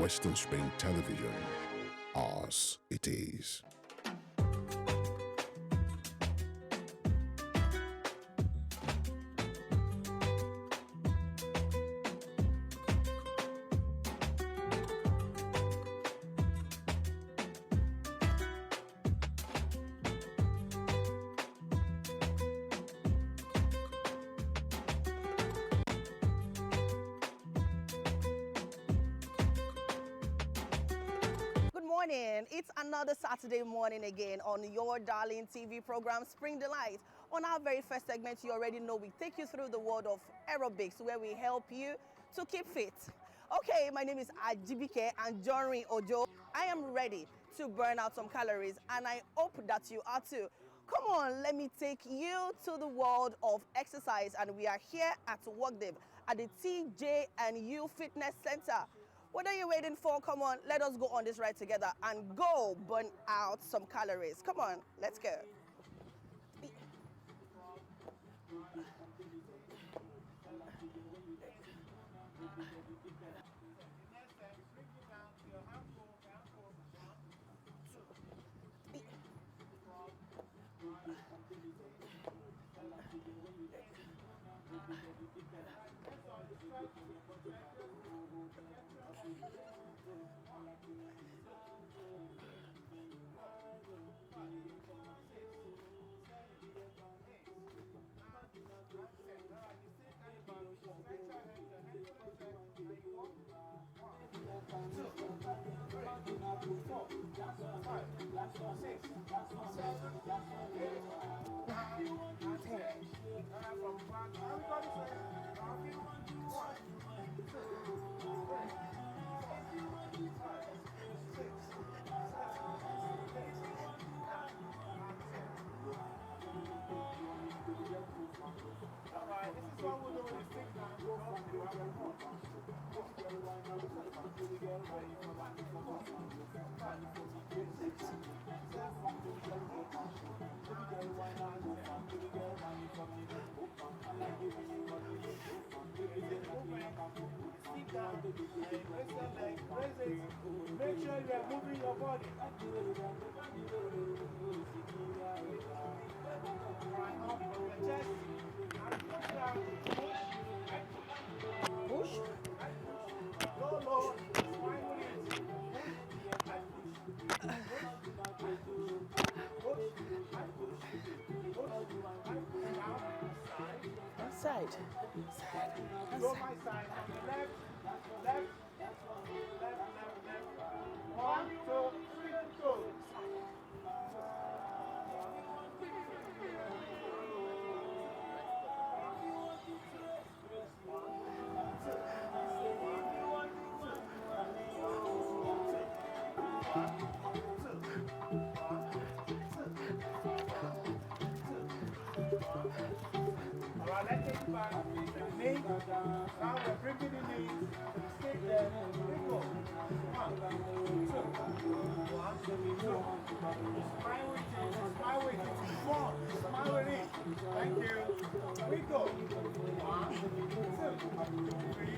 Western Spain Television. Ours it is. It's another Saturday morning again on your darling TV program, Spring Delight. On our very first segment, you already know we take you through the world of aerobics, where we help you to keep fit. Okay, my name is Ajibike and Jorin Ojo. I am ready to burn out some calories, and I hope that you are too. Come on, let me take you to the world of exercise, and we are here at Workdev at the TJU Fitness Center. What are you waiting for? Come on, let us go on this ride together and go burn out some calories. Come on, let's go. Alright, this is what we're doing with 6 rounds. Sit down and raise your leg, raise it. Make sure you are moving your body. Right up from your chest. Push. Go low, spine release. Side. Go my side. On the left, left, left, left, left. 1, 2, 3, go. Alright, let's take it back. Knee. Now we're bringing the knee. Stay there. We go. 1, 2. 1, 2. Smile with it. Smile with it. 1. Smile with it. Thank you. We go. 1, 2, 3,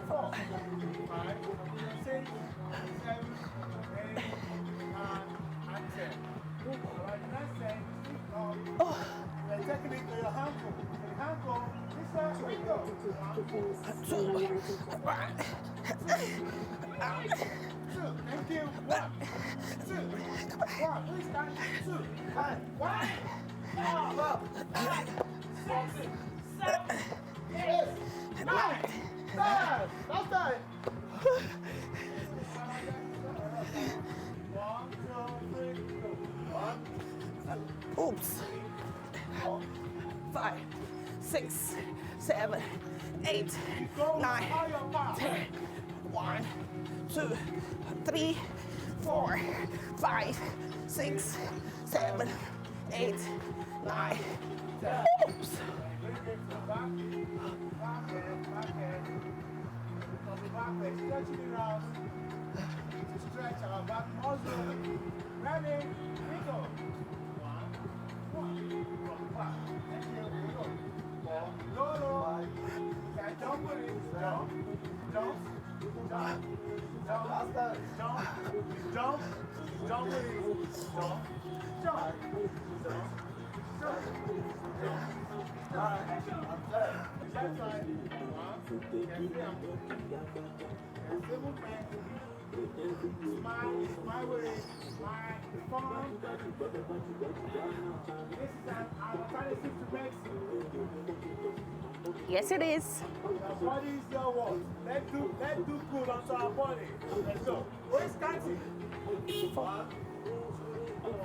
4, 5, 6, 7, 8, 9, and 10. Alright, next thing. We're taking it to your handle. The handle, this side, we go. 1, 2, 2, thank you. 1, 2, 1, please stand. 2, 1, 4, 5, 6, 7, 8, 9, 10. Last time. 1, 2, 3, go. 1, Oops. 5, 6, 7, 8, 9, 10. 1, 2, 3, 4, 5, 6, 7, 8, 9. Oops. Stretching it out to stretch our back muscle. Ready? We go. 1, 5. Thank you. We go. 4. Low. Jump with it. Jump. Jump. Jump. Yes, it is. Our body is your what? Let's do good onto our body. Let's go. Where's Kathy? 1,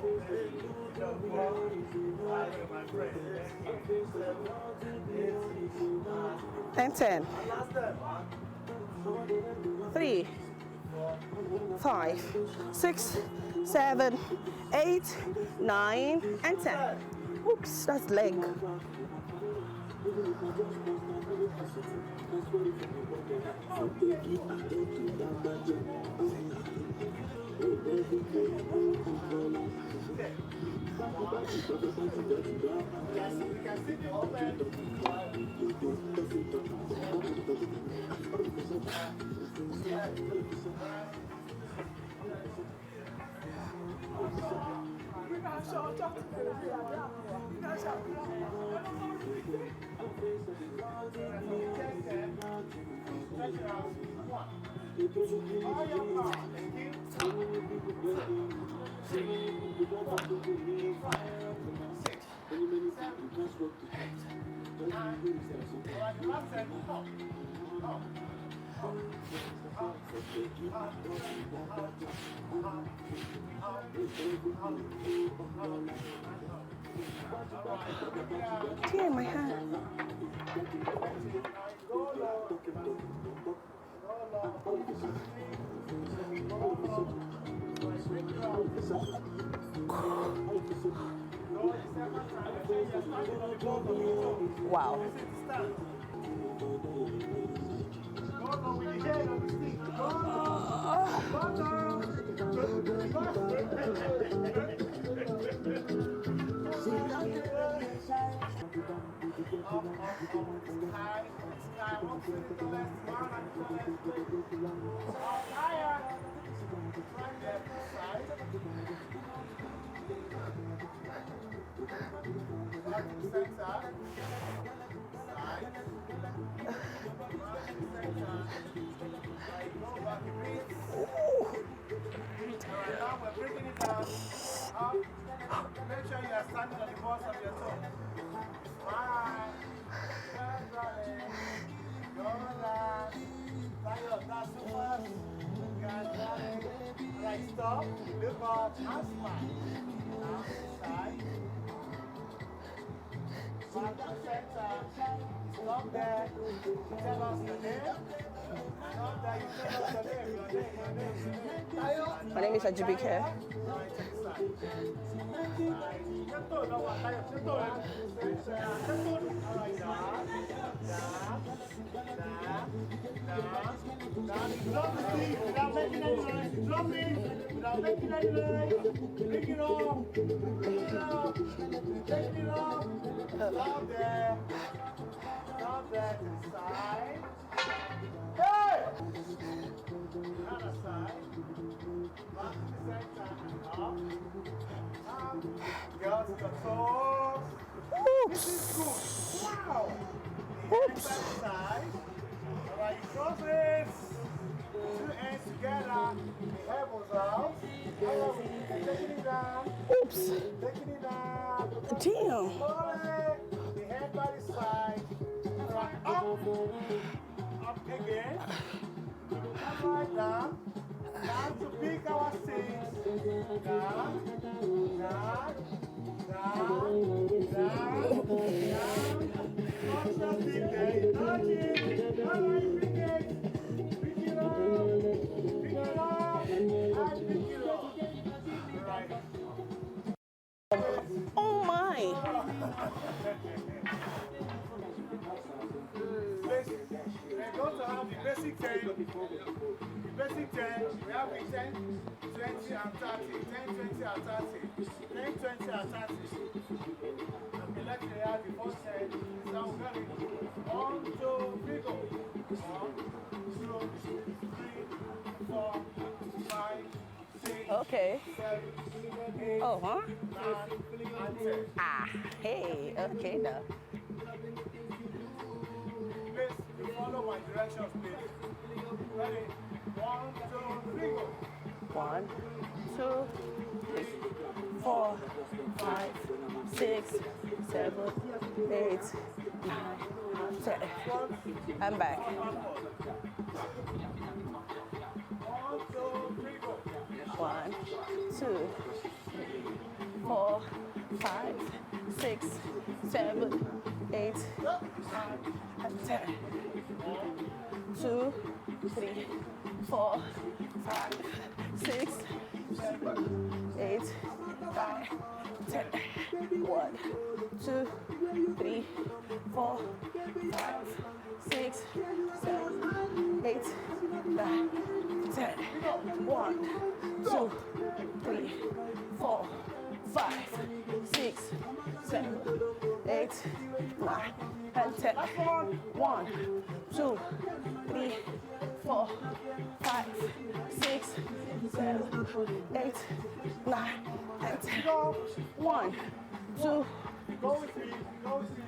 2, 3, 4, 5, my friend. 10, 10. Last time. 3, 5, 6, 7, 8, 9, and 10. Oops, that's leg. Tear in my hand. Wow. Now we're bringing it down. Up. Make sure you are standing on the balls of your toe. Smile. Go down. That's so much. Right, stop. Look up and smile. Now, side. Back to center. Stop there. Tell us your name. Stop there. You tell us your name. My name is Ajibike. Stop there to the side. Hey! Other side. Back to the center and up. Girls to the toes. This is good. Wow. Oops. Side. Alright, you cross it. 2 hands together. The elbows out. Taking it down. Oops. Taking it down. Damn. Slowly. The head by the side. Alright, up. Up again. Come right down. Down to pick our sticks. Down. Down. Down. Down. Down. Touch your stick there. Touch it. Alright, pick it. Pick it up. Pick it up. And pick it up. Alright. Oh my. We're going to have the basic 10. The basic 10, we have the 10, 20 and 30. 10, 20 and 30. 10, 20 and 30. Okay, let's say have the first 10. So we're going to 1, 2, 3, go. 1, 2, 3, 4, Okay. 7, 8, Oh, huh? 9, and 10. Ah, hey. Okay, now. Please, you follow my directions, please. Ready? 1, 2, 3, go. 1, 2, 3, 4, 5, 6, 7, 8, 9, 10. I'm back. 1, 2, 3, go. 1, 2, 3, 4, 5, 6, 7, 8, 9, and 10. 2, 3, 4, 5, 6, 7, 8, 9, 10. 1, 2, 3, 4, 5, 6, 7, 8, 9, 10. 1, 2, 3, 4, 5, 6, 7, 8, 9, and 10. 1, 2, 3, 4, 5, 6, 7, 8, 9, and 10. 1, 2. Go with me, go with me.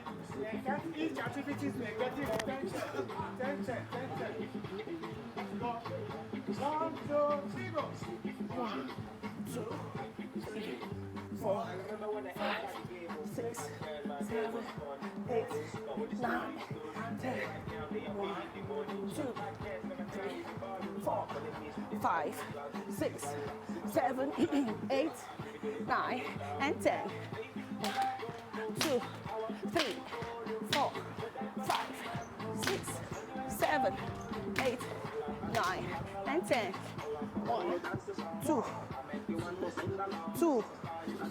Each activity is getting attention. Attention. Go. 1, 2, 3, go. 1, 2, 3, 4, 5, 6, 7, 8, 9, 10. 1, 2, 3, 4, 5, 6, 7, 8, 9, and 10. 1, 2, 3, 4, 5, 6, 7, 8, 9, and 10. 1, 2, 2,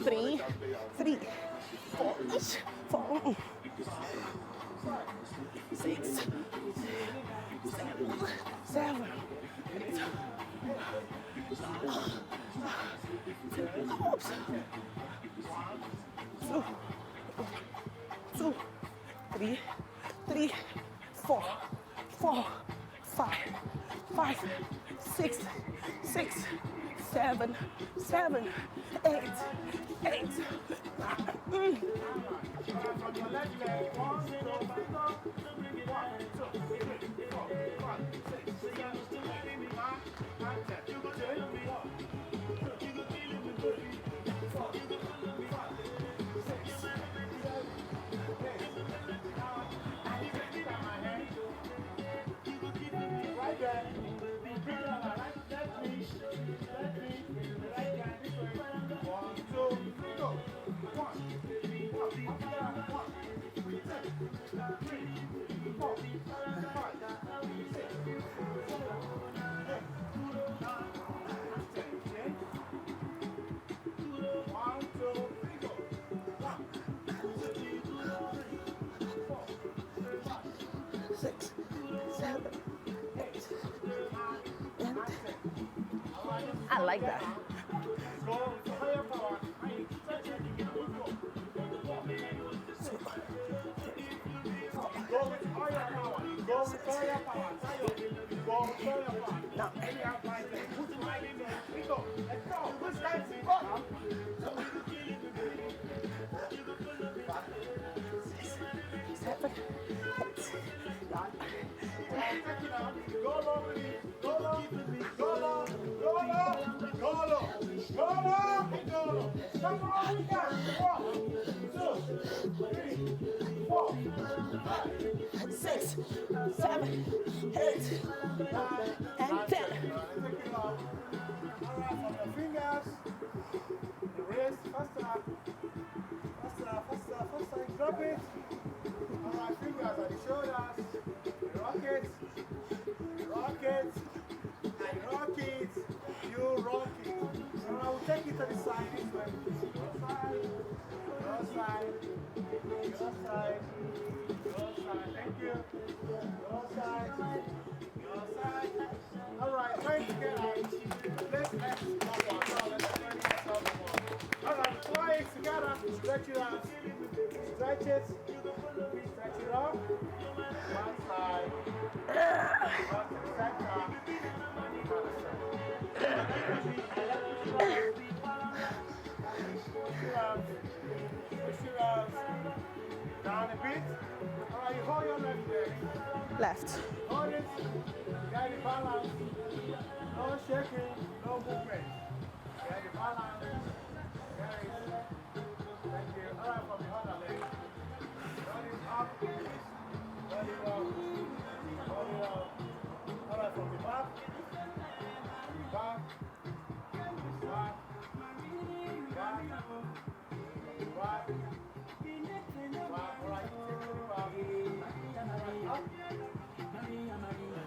3, 3, 4, 4, 6, 7, 8. Oops. 2, 3, 3, 4, 4, 5, 5, 6, 6, 7, 7, 8, 8, 9. From your left leg, 1, 2, 3, 1, 2, 3, 4, 5, 6, 7, 8, 9, and 10. 1, 2, 3, 4, 5, 6, 7, 8, 9, right there. Bring it on my right, left knee, right hand this way. 1, 2, 3, go. 1, 2, 3, 4, 5, 6, 7, 8, 9, 10. Okay? 1, 2, 3, go. 1, 2, 3, 4, 5, 6, 7, 8, and 10. I like that. go to higher power. Go with higher power. Go with higher power. Go with higher power. No. Then you have my leg. Put my leg there. We go. Let's go. Push that thing up. 7, 8, 9. Take it out. Go low with me. Go low. Go low. Go low. Go low. Go low. Go low. Come on. We got it. 1, 2, 3, 4, 5, 6, 7, 8, 9, and 10. Take it out. All right, from your fingers, the wrist, faster. Drop it. All right, fingers at the shoulders. Rock it. Rock it. I rock it. You rock it. All right, we'll take it to the side this way. Your side. Your side. Your side. Your side. Thank you. Your side. Your side. All right, join together. Let's have one more. Now let's join ourselves more. All right, try it together. Stretch it out. Stretch it. Stretch it up. One side. One to the center. Push your arms down a bit. All right, you hold your left leg. Left. Hold it. Get the balance. No shaking, no movement. Get the balance. Get it. Thank you. All right, from the other leg. Hold it up. Hold it up. Hold it up. All right, from the back. Back. Back. Back. Back. Back. All right, take it back. All right, up.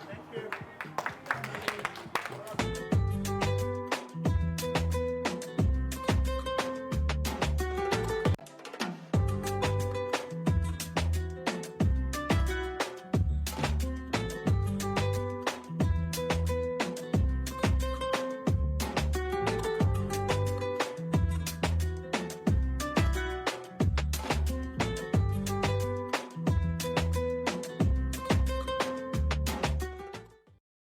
Thank you.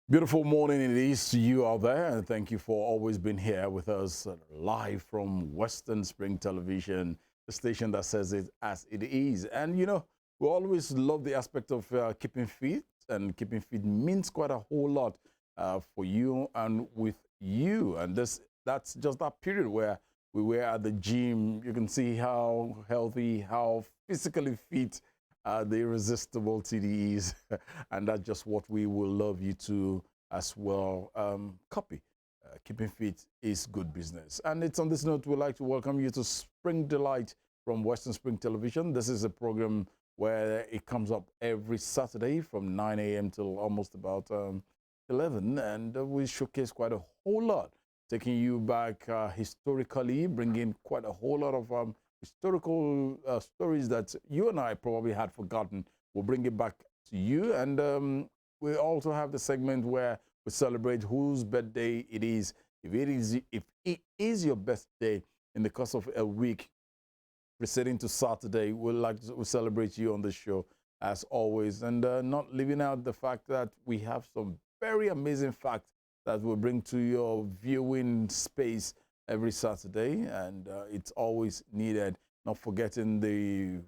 Beautiful morning it is to you out there, and thank you for always being here with us live from Western Spring Television, the station that says it as it is. And you know, we always love the aspect of keeping fit, and keeping fit means quite a whole lot for you and with you. And that's just that period where we were at the gym. You can see how healthy, how physically fit the irresistible TDEs, and that's just what we will love you to as well copy. Keeping fit is good business. And it's on this note we'd like to welcome you to Spring Delight from Western Spring Television. This is a program where it comes up every Saturday from 9 a.m. till almost about 11, and we showcase quite a whole lot, taking you back historically, bringing quite a whole lot of historical stories that you and I probably had forgotten. We'll bring it back to you. And we also have the segment where we celebrate whose birthday it is. If it is your birthday in the course of a week preceding to Saturday, we'll celebrate you on the show as always. And not leaving out the fact that we have some very amazing facts that we'll bring to your viewing space every Saturday, and it's always needed. Not forgetting the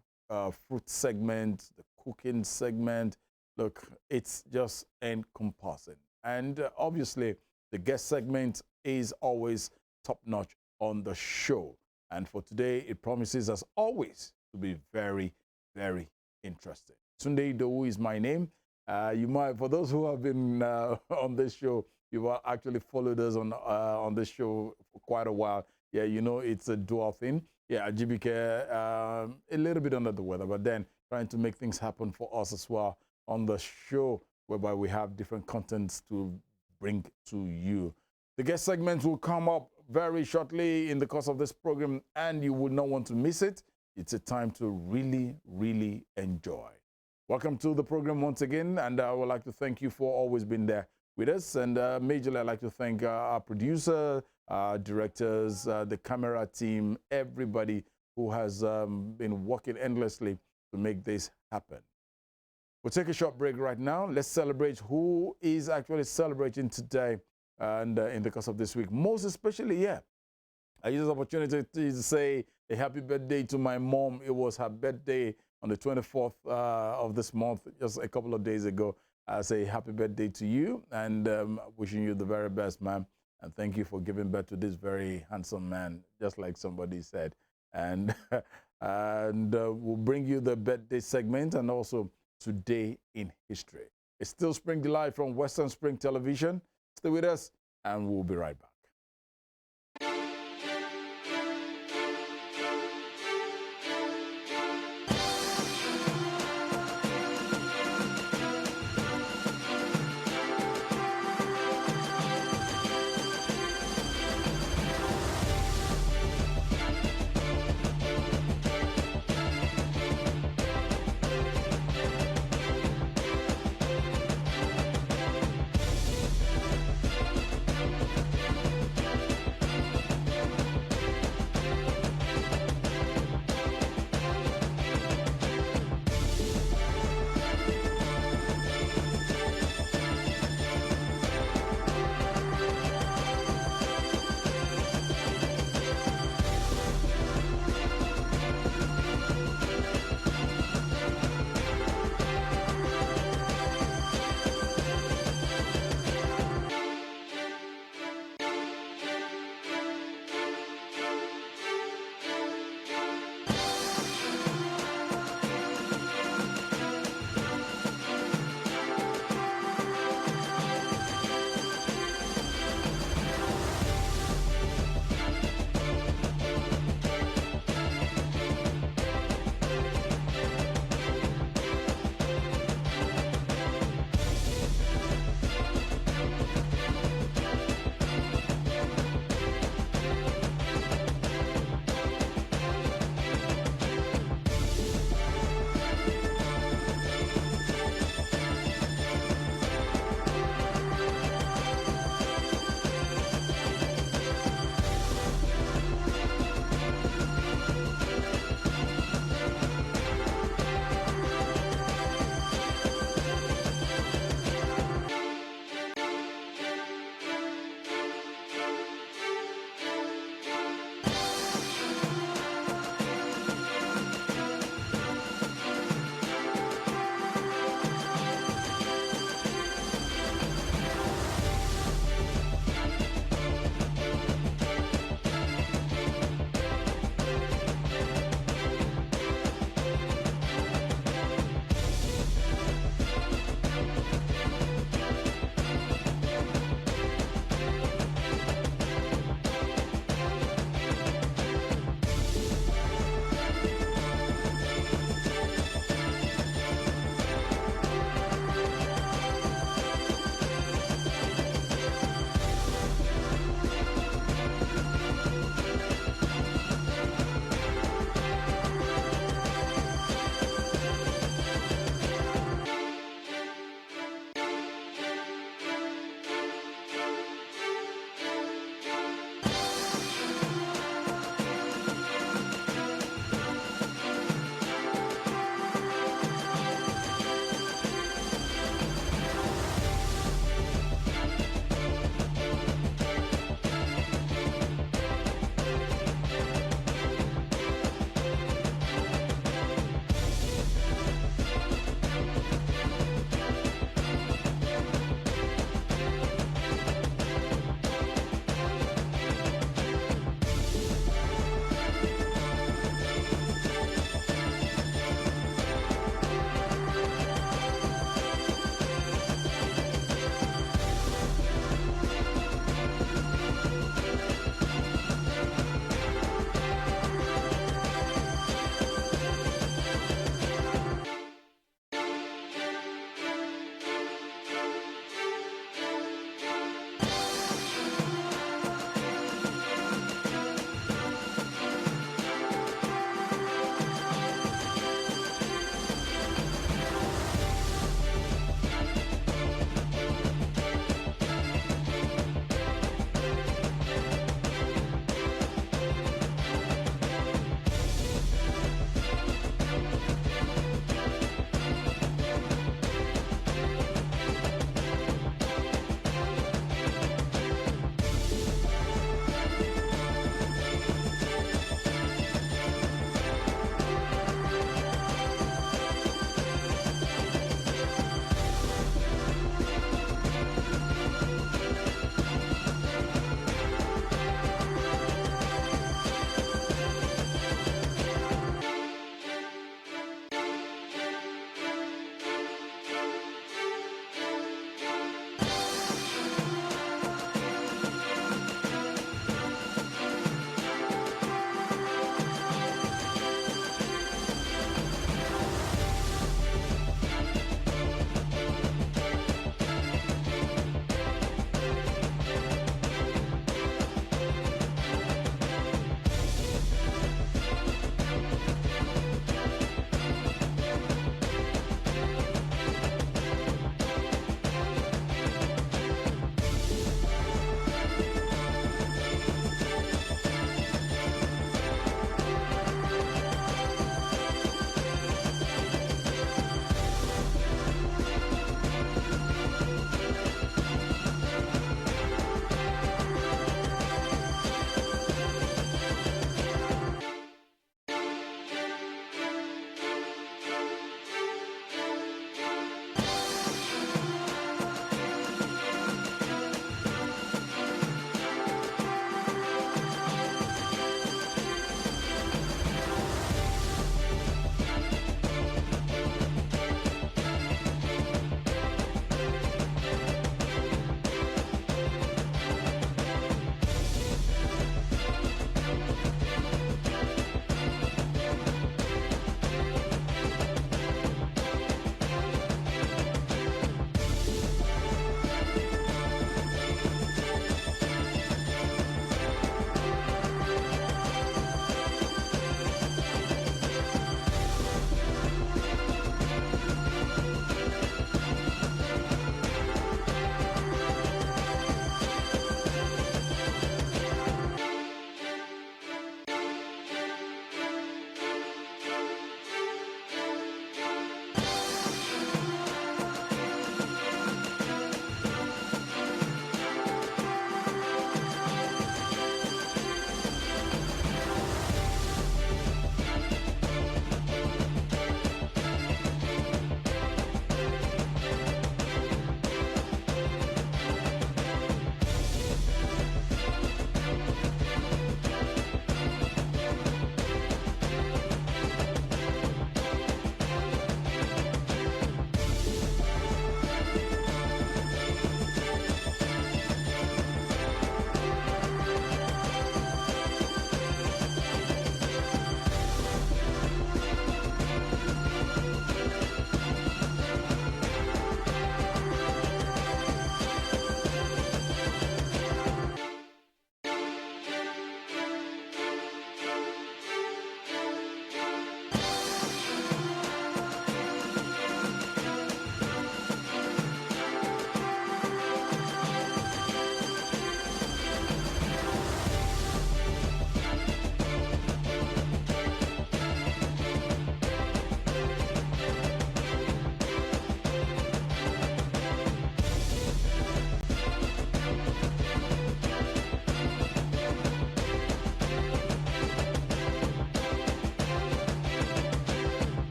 fruit segment, the cooking segment. Look, it's just encompassing. And obviously, the guest segment is always top-notch on the show. And for today, it promises, as always, to be very, very interesting. TUNDE IDOWU is my name. You might, for those who have been on this show, you've actually followed us on this show for quite a while. Yeah, you know, it's a dual thing. Yeah, GBK, a little bit under the weather, but then trying to make things happen for us as well on the show, whereby we have different contents to bring to you. The guest segments will come up very shortly in the course of this program, and you would not want to miss it. It's a time to really, really enjoy. Welcome to the program once again, and I would like to thank you for always being there with us. And majorly, I'd like to thank our producer, directors, the camera team, everybody who has been working endlessly to make this happen. We'll take a short break right now. Let's celebrate who is actually celebrating today and in the course of this week. Most especially, yeah, I use this opportunity to say a happy birthday to my mom. It was her birthday on the 24th of this month, just a couple of days ago. I say happy birthday to you, and wishing you the very best, ma'am. And thank you for giving birth to this very handsome man, just like somebody said. And, we'll bring you the birthday segment and also Today in History. It's still Spring Delight from Western Spring Television. Stay with us, and we'll be right back.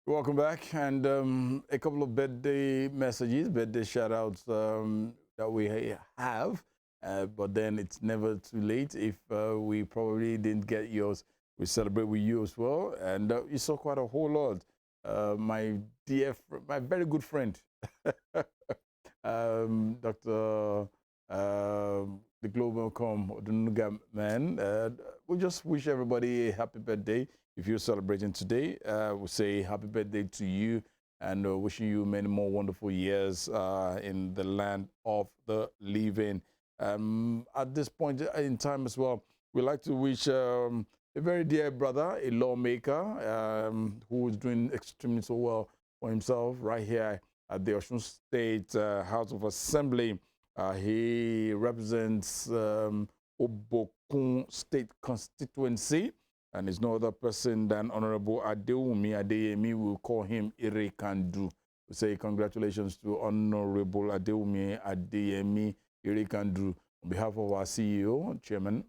Welcome back, and a couple of birthday messages, birthday shout-outs that we have, but then it's never too late. If we probably didn't get yours, we celebrate with you as well, and you saw quite a whole lot. My very good friend, Dr. The Global Odunuga man, we just wish everybody a happy birthday. If you're celebrating today, we'll say happy birthday to you, and wishing you many more wonderful years in the land of the living. At this point in time as well, we'd like to wish a very dear brother, a lawmaker, who is doing extremely so well for himself right here at the Osun State House of Assembly. He represents OBIOKONJI State Constituency, and is no other person than Honorable Adewumi Adeyemi. We'll call him Irekandu. We say congratulations to Honorable Adewumi Adeyemi Irekandu on behalf of our CEO, Chairman,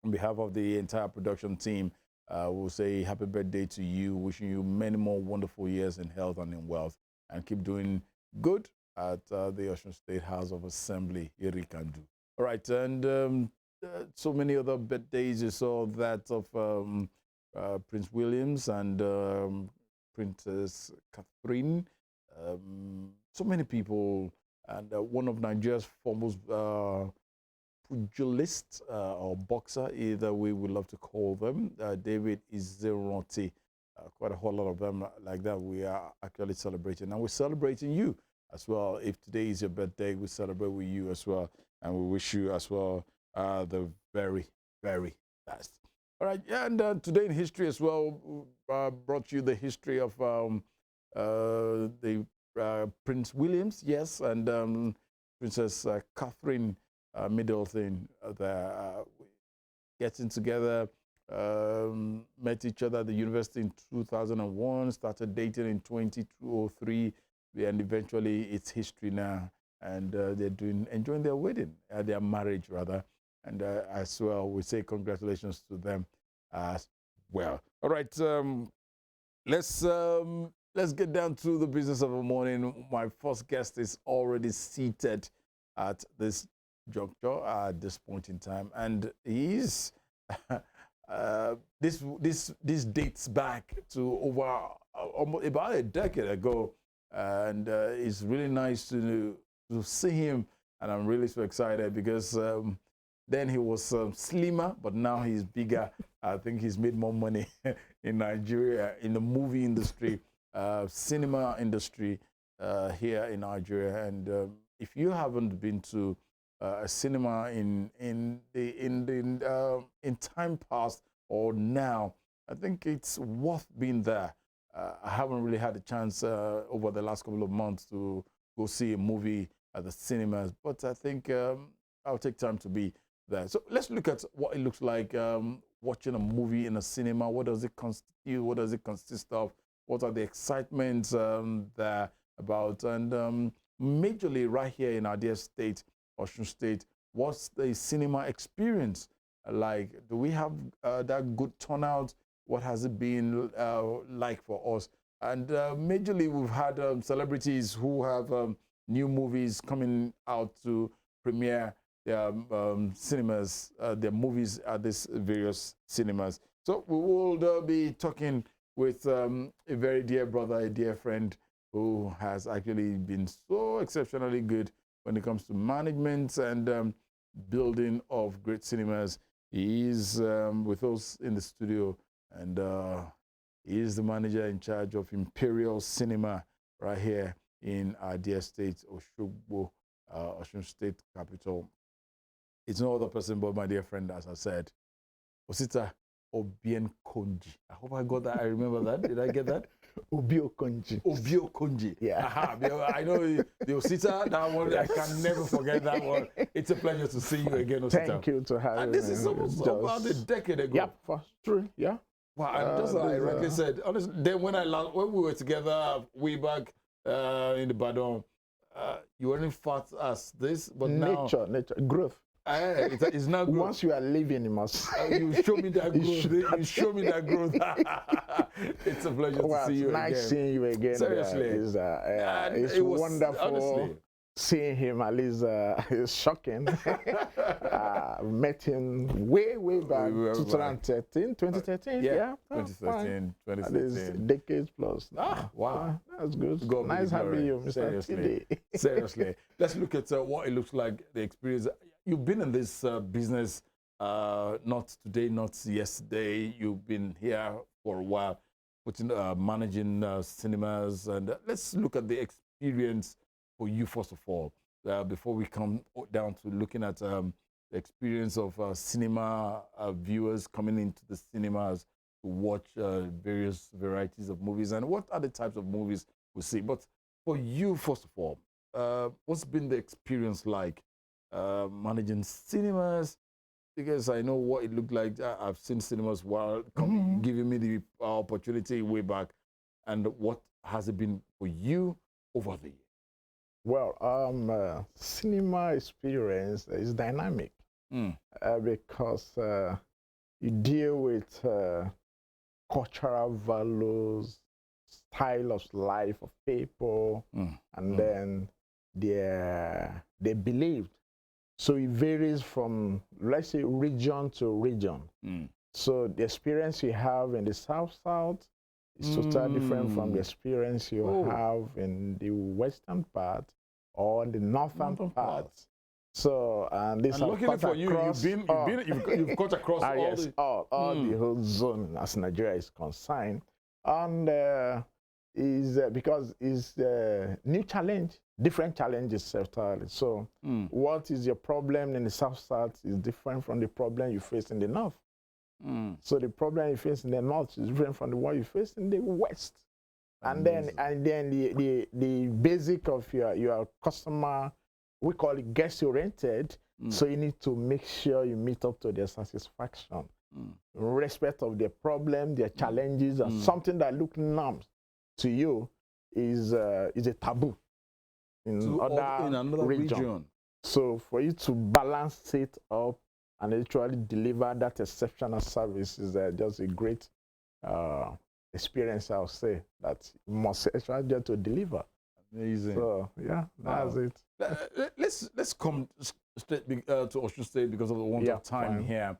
on behalf of the entire production team. We'll say happy birthday to you, wishing you many more wonderful years in health and in wealth, and keep doing good at the Osun State House of Assembly. Irekandu. All right, and so many other birthdays. You saw that of Prince Williams and Princess Catherine. So many people, and one of Nigeria's foremost pugilists or boxer, either we would love to call them, David Izeronti. Quite a whole lot of them like that we are actually celebrating. And we're celebrating you as well. If today is your birthday, we celebrate with you as well. And we wish you as well the very, very best. All right, yeah, and today in history as well, brought you the history of the Prince Williams, yes, and Princess Catherine Middleton. Getting together, met each other at the university in 2001, started dating in 2003, and eventually it's history now. And they're enjoying their wedding, their marriage rather. And as well, we say congratulations to them as well. All right, let's get down to the business of the morning. My first guest is already seated at this juncture at this point in time, and he's this dates back to over almost about a decade ago, and it's really nice to see him, and I'm really so excited because then he was slimmer, but now he's bigger. I think he's made more money in Nigeria, in the movie industry, cinema industry here in Nigeria. And if you haven't been to a cinema in time past or now, I think it's worth being there. I haven't really had a chance over the last couple of months to go see a movie at the cinemas, but I think I'll take time to be there. So let's look at what it looks like watching a movie in a cinema. What does it constitute? What does it consist of? What are the excitements there about? And majorly right here in our dear state, Osun State, what's the cinema experience like? Do we have that good turnout? What has it been like for us? And majorly we've had celebrities who have new movies coming out to premiere their cinemas, their movies at these various cinemas. So we will be talking with a very dear brother, a dear friend who has actually been so exceptionally good when it comes to management and building of great cinemas. He is with us in the studio, and he is the manager in charge of Imperial Cinema right here in our dear state, Oshogbo, Osun State capital. It's no other person but my dear friend, as I said, OSITA OBIOKONJI. I hope I got that. I remember that. Did I get that? OBIOKONJI. OBIOKONJI. Yeah. Aha. I know the OSITA, that one, I can never forget that one. It's a pleasure to see you again, OSITA. Thank you to have And me. this is almost about a decade ago. Yeah, for true. Yeah. Wow, and just like I rightly said, honestly, then when we were together way back in the Badon, you weren't fat as this, but nature, growth. It's not growth. Once you are living, you must. You show me that growth. You show me that growth. It's a pleasure to see you nice again. seeing you again. Seriously. It's it was, wonderful. honestly. Seeing him, at least, is shocking. Met him way back, 2013. Yeah, Oh, 2013, At least decades plus. Wow. That's good. God Nice having you, Mr. Seriously. TD. Seriously. Let's look at what it looks like, the experience. You've been in this business not today, not yesterday. You've been here for a while, managing cinemas. And let's look at the experience for you, first of all, before we come down to looking at the experience of cinema viewers coming into the cinemas to watch various varieties of movies, and what are the types of movies we see. But for you, first of all, what's been the experience like managing cinemas? Because I know what it looked like. I've seen cinemas while giving me the opportunity way back. And what has it been for you over the years? Well, cinema experience is dynamic because you deal with cultural values, style of life of people, and then they believed. So it varies from, let's say, region to region. So the experience you have in the South is totally different from the experience you have in the western part or the northern part. So, and this and luckily for you, you've cut across all the whole zone as Nigeria is concerned, and is because it's new challenge, different challenges certainly. So, what is your problem in the South is different from the problem you face in the North. So the problem you face in the North is different from the one you face in the West. And then the basic of your customer, we call it guest oriented. So you need to make sure you meet up to their satisfaction, respect of their problem, their challenges, and something that looks numb to you is a taboo in another region. So for you to balance it up and actually deliver that exceptional service is just a great experience, I'll say, that you must actually get to deliver. Amazing. So, yeah, that's it. Let's come straight to Osun State because of the want of time here.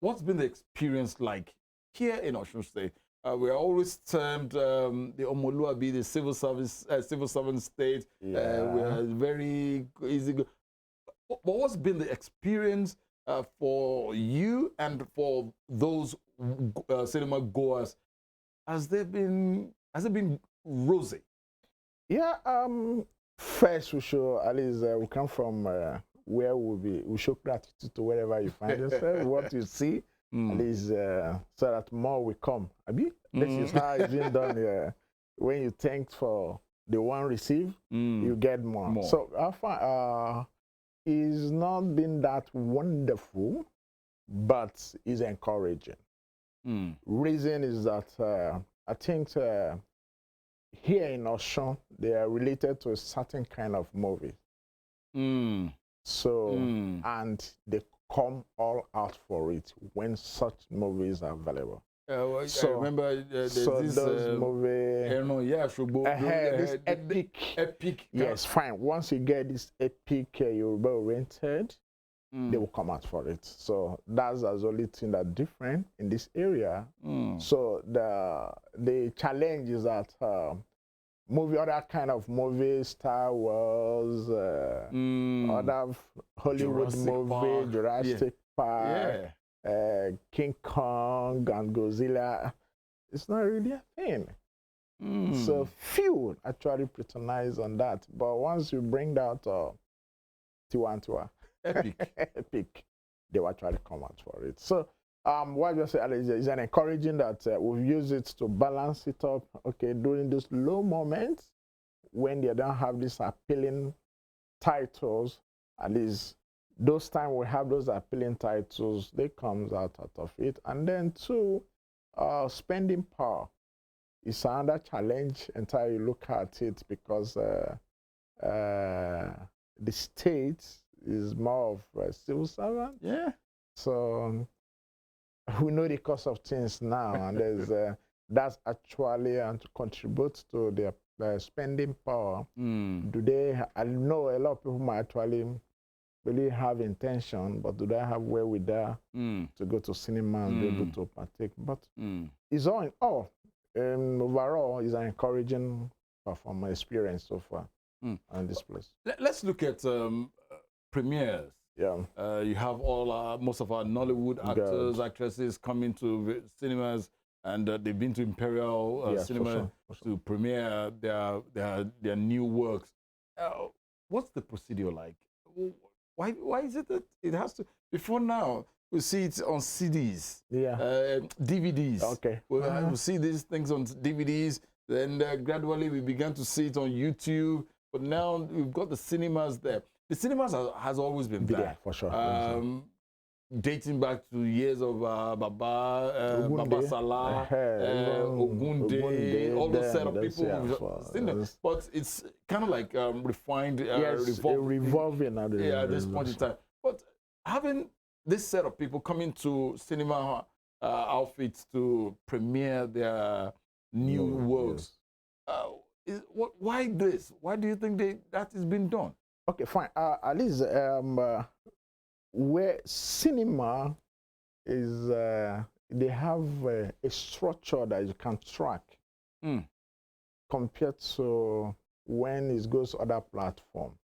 What's been the experience like here in Osun State? We are always termed the Omoluabi, the civil servant state. We are very easy. But what's been the experience for you and for those cinema goers? Has it been rosy? Yeah. First, we show at least we come from where we show gratitude to wherever you find yourself, what you see, at least so that more will come. This is how it's been done. When you thank for the one received, you get more. So I find it's not been that wonderful, but it's encouraging. Reason is that I think here in Osun, they are related to a certain kind of movie. So, and they come all out for it when such movies are available. So, I remember there's this movie. This epic. Yes, fine. Once you get this epic Yoruba oriented, they will come out for it. So that's the only thing that's different in this area. So the challenge is that other kind of movies, Star Wars, other Hollywood movie, Jurassic Park, King Kong and Godzilla, it's not really a thing. So few actually patronize on that. But once you bring that Tiwantiwa, epic, they will try to come out for it. So what I say is an encouraging that we've used it to balance it up. Okay, during those low moments when they don't have these appealing titles, at least those times we have those appealing titles, they comes out of it. And then two, spending power is another challenge until you look at it, because the states is more of a civil servant. Yeah. So we know the cost of things now, and there's that's actually and contributes to their spending power. Do they? I know a lot of people might actually really have intention, but do they have wherewithal to go to cinema and be able to partake? But it's all in all. Overall, it's an encouraging performance experience so far on this place. Let's look at premieres. Yeah. You have all most of our Nollywood actors, actresses coming to cinemas, and they've been to Imperial Cinema for sure. To premiere their new works. What's the procedure like? Why is it that it has to? Before now, we see it on CDs, DVDs. Okay. We see these things on DVDs. Then gradually we began to see it on YouTube. But now we've got the cinemas there. The cinemas has always been there. Yeah, for sure. Dating back to years of Baba Salah, Ogunde, all those set of people who've seen them. But it's kind of like refined, revolving at this point in time. But having this set of people coming to cinema outfits to premiere their new works, why this? Why do you think that is being done? Okay, fine. At least where cinema is, they have a structure that you can track compared to when it goes to other platforms.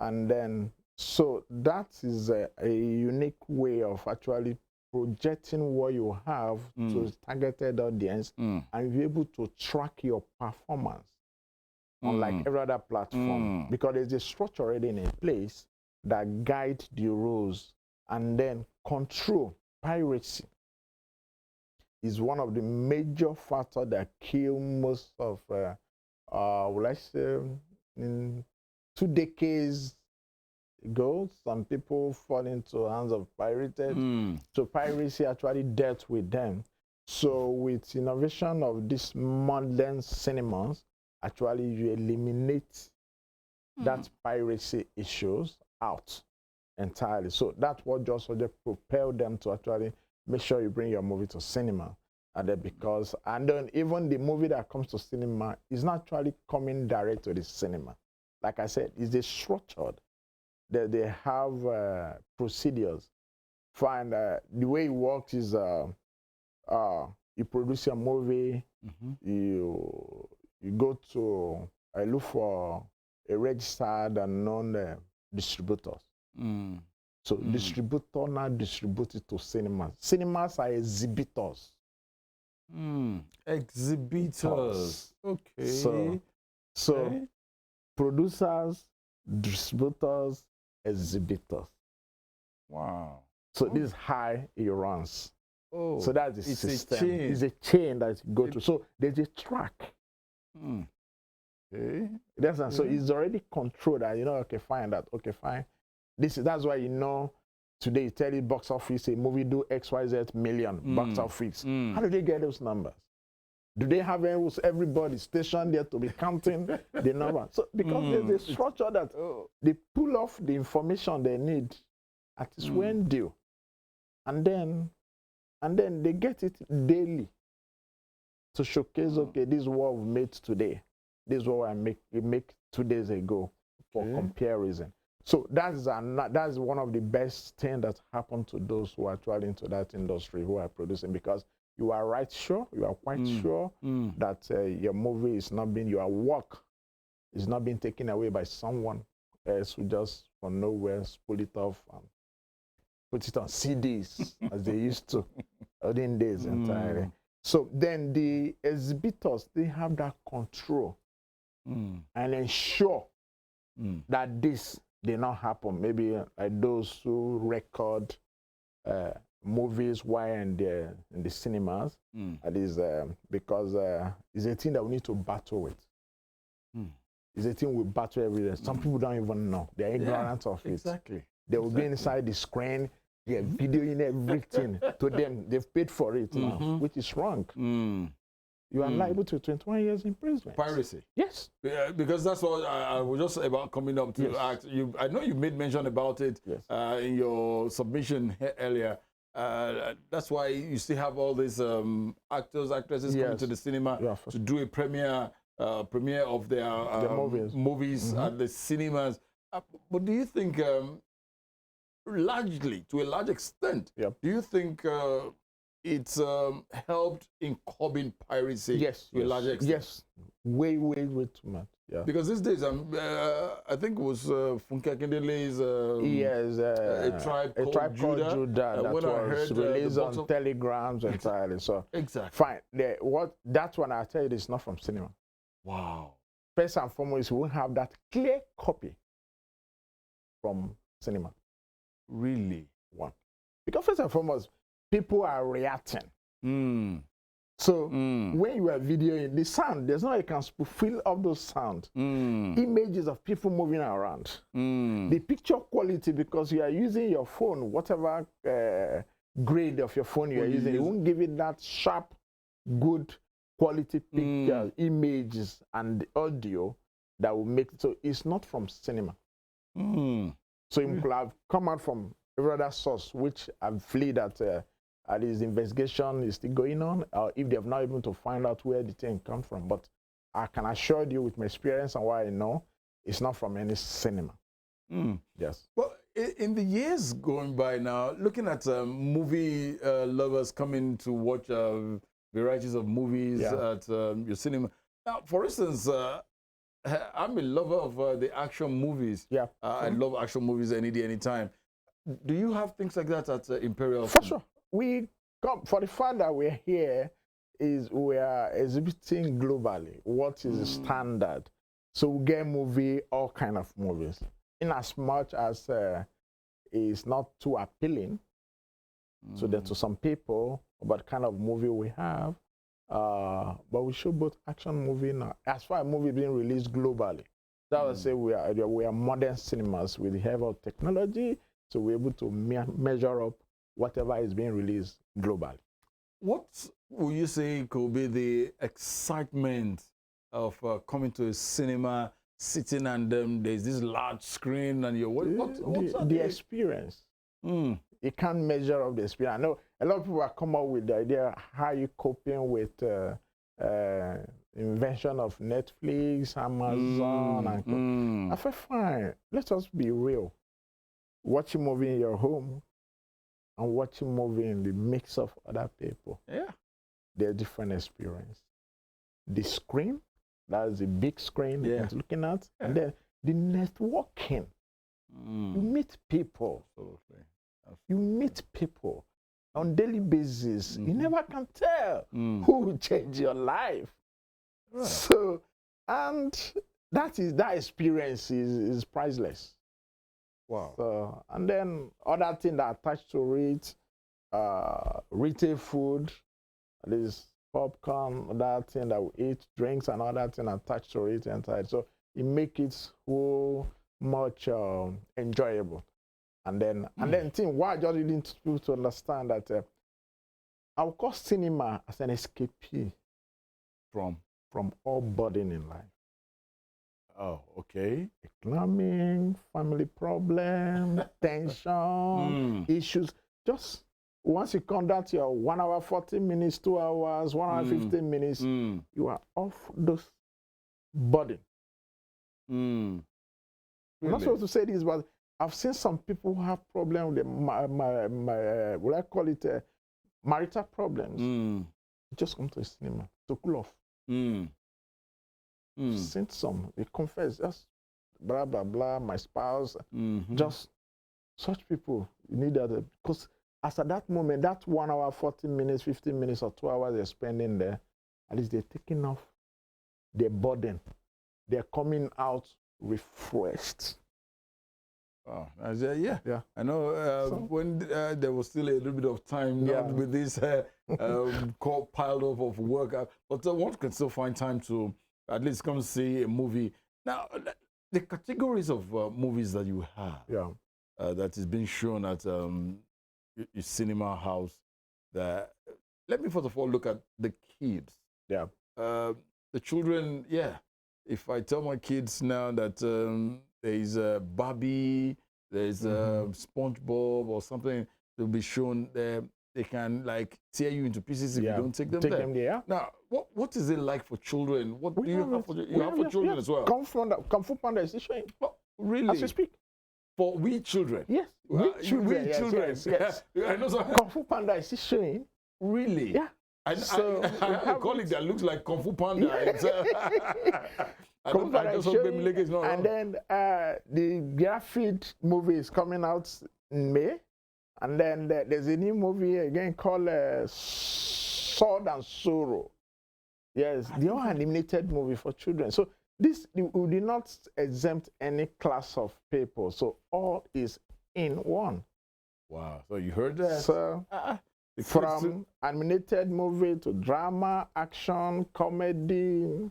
And then, so that is a unique way of actually projecting what you have to a targeted audience and be able to track your performance unlike every other platform, because there's a structure already in place that guide the rules and then control. Piracy is one of the major factors that kill most of, let's say, in 2 decades ago, some people fall into hands of pirated. So piracy actually dealt with them. So with innovation of these modern cinemas, actually you eliminate that piracy issues out entirely. So that's what just propelled them to actually make sure you bring your movie to cinema. And then and then even the movie that comes to cinema is not actually coming direct to the cinema. Like I said, it's structured. They have procedures. Fine. The way it works is you produce your movie, you go to look for a registered and known distributors. So distributor now distribute it to cinemas. Cinemas are exhibitors. Exhibitors. Okay. So producers, distributors, exhibitors. Wow. So this is how it runs. Oh, so that's the system. It's a chain that you go through. So there's a track. Okay. So it's already controlled that, okay, fine, okay, fine. That's why, today you tell you box office, a movie do XYZ million box office. How do they get those numbers? Do they have everybody stationed there to be counting the number? So because there's a structure that they pull off the information they need at its when due. And then they get it daily to showcase, okay, this is what we made today. This is what we make 2 days ago for comparison. So that's one of the best things that happened to those who are actually into that industry, who are producing, because you are quite sure that your movie is not being, your work is not being taken away by someone else who just from nowhere pull it off and put it on CDs as they used to olden days entirely. So then the exhibitors, they have that control and ensure that this did not happen. Maybe like those who record movies while in the cinemas. That is because it's a thing that we need to battle with. It's a thing we battle every day. Some people don't even know. They're ignorant of it. Exactly. They will be inside the screen, they're videoing everything. To them, they've paid for it now, which is wrong. you are liable to 21 years imprisonment. Piracy. Yes. Because that's what I was just about coming up to act. I know you made mention about it in your submission earlier. That's why you still have all these actors, actresses coming to the cinema to do a premiere of their movies at the cinemas. But do you think, largely, to a large extent, do you think it's helped in curbing piracy to a large extent? Yes, way too much. Yeah. Because these days, I think it was Funke Akindele's a Tribe Called Judah that was released on telegrams entirely. So fine. That one I tell you is not from cinema. Wow. First and foremost, we won't have that clear copy from cinema. Really? One. Because first and foremost, people are reacting. So when you are videoing the sound, there's no way you can fulfill all those sound. Images of people moving around. The picture quality, because you are using your phone, whatever grade of your phone you are using, it won't give it that sharp, good quality pictures, images, and audio that will make it. So it's not from cinema. So it could have come out from every other source, which I feel that this investigation is still going on, if they have not able to find out where the thing comes from. But I can assure you with my experience and what I know, it's not from any cinema. Yes. Well, in the years going by now, looking at movie lovers coming to watch varieties of movies at your cinema. Now, for instance, I'm a lover of the action movies. I love action movies any day, anytime. Do you have things like that at Imperial? For sure. We come, for the fact that we're here, we are exhibiting globally what is the standard. So we get all kind of movies. In as much as it's not too appealing to some people, but kind of movie we have. But we show both action movie now. As far as movie being released globally, that would say we are modern cinemas with the help of technology, so we're able to measure up whatever is being released globally. What would you say could be the excitement of coming to a cinema, sitting and there's this large screen and the experience? You can't measure up the experience. I know a lot of people have come up with the idea how you coping with invention of Netflix, Amazon, and I feel fine. Let us be real. Watch a movie in your home and watch a movie in the mix of other people. They're different experience. The screen, that's the big screen you're looking at, and then the networking. You meet people. Absolutely. You meet people on daily basis. You never can tell who will change your life. So, and that experience is priceless. Wow. So, and then other things that are attached to it, retail food, this popcorn, other thing that we eat, drinks, and other thing attached to it inside. So it makes it so much enjoyable. And then why I just need to understand that I will call cinema as an escapee from all burden in life. Oh, okay. Economic, family problem, tension, issues. Just once you come down to your 1 hour, 40 minutes, 2 hours, 1 hour, 15 minutes, you are off those burden. Really? I'm not supposed to say this, but I've seen some people who have problems with what I call it, marital problems. Just come to the cinema to cool off. Seen some, they confess, just blah, blah, blah, my spouse, just such people, you need that, because as at that moment, that 1 hour, 40 minutes, 15 minutes, or 2 hours they're spending there, at least they're taking off their burden. They're coming out refreshed. Oh, yeah. I know when there was still a little bit of time with this piled up of work, but one can still find time to at least come see a movie. Now, the categories of movies that you have that is being shown at your cinema house, let me first of all look at the kids. the children, yeah. If I tell my kids now that there is a Barbie, there is a SpongeBob or something, they'll be shown there. They can like tear you into pieces if you don't take them there. Now, what is it like for children? What do you have for children as well? Kung Fu Panda is showing. Oh, really? As we speak. For we children? Yes. We children. Yes. I know some. Kung Fu Panda is showing. Really? Yeah. I have a colleague that looks like Kung Fu Panda. And then the graphic movie is coming out in May. And then there's a new movie again called Sword and Sorrow. Yes, the animated movie for children. So this, we did not exempt any class of people. So all is in one. Wow. So you heard that? So from animated movie to drama, action, comedy,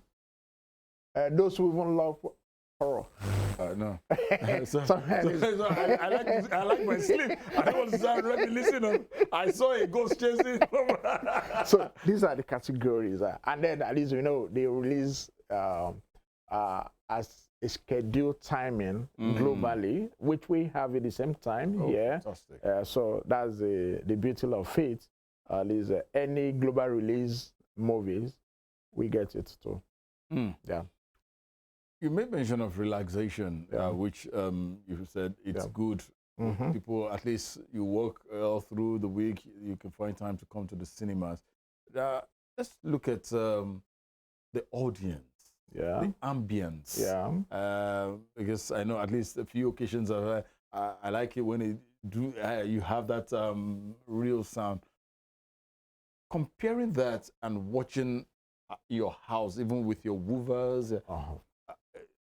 those who even love horror. No. I like my sleep. I don't want to start reminiscing. I saw a ghost chasing. So these are the categories. And then at least, they release as a scheduled timing globally, which we have at the same time here. Fantastic. So that's the beauty of it. At least any global release movies, we get it too. Yeah. You made mention of relaxation, which you said it's good. People, at least you work all through the week, you can find time to come to the cinemas. Let's look at the audience, the ambience. Because I know at least a few occasions I like it when you have that real sound. Comparing that and watching your house, even with your woofers,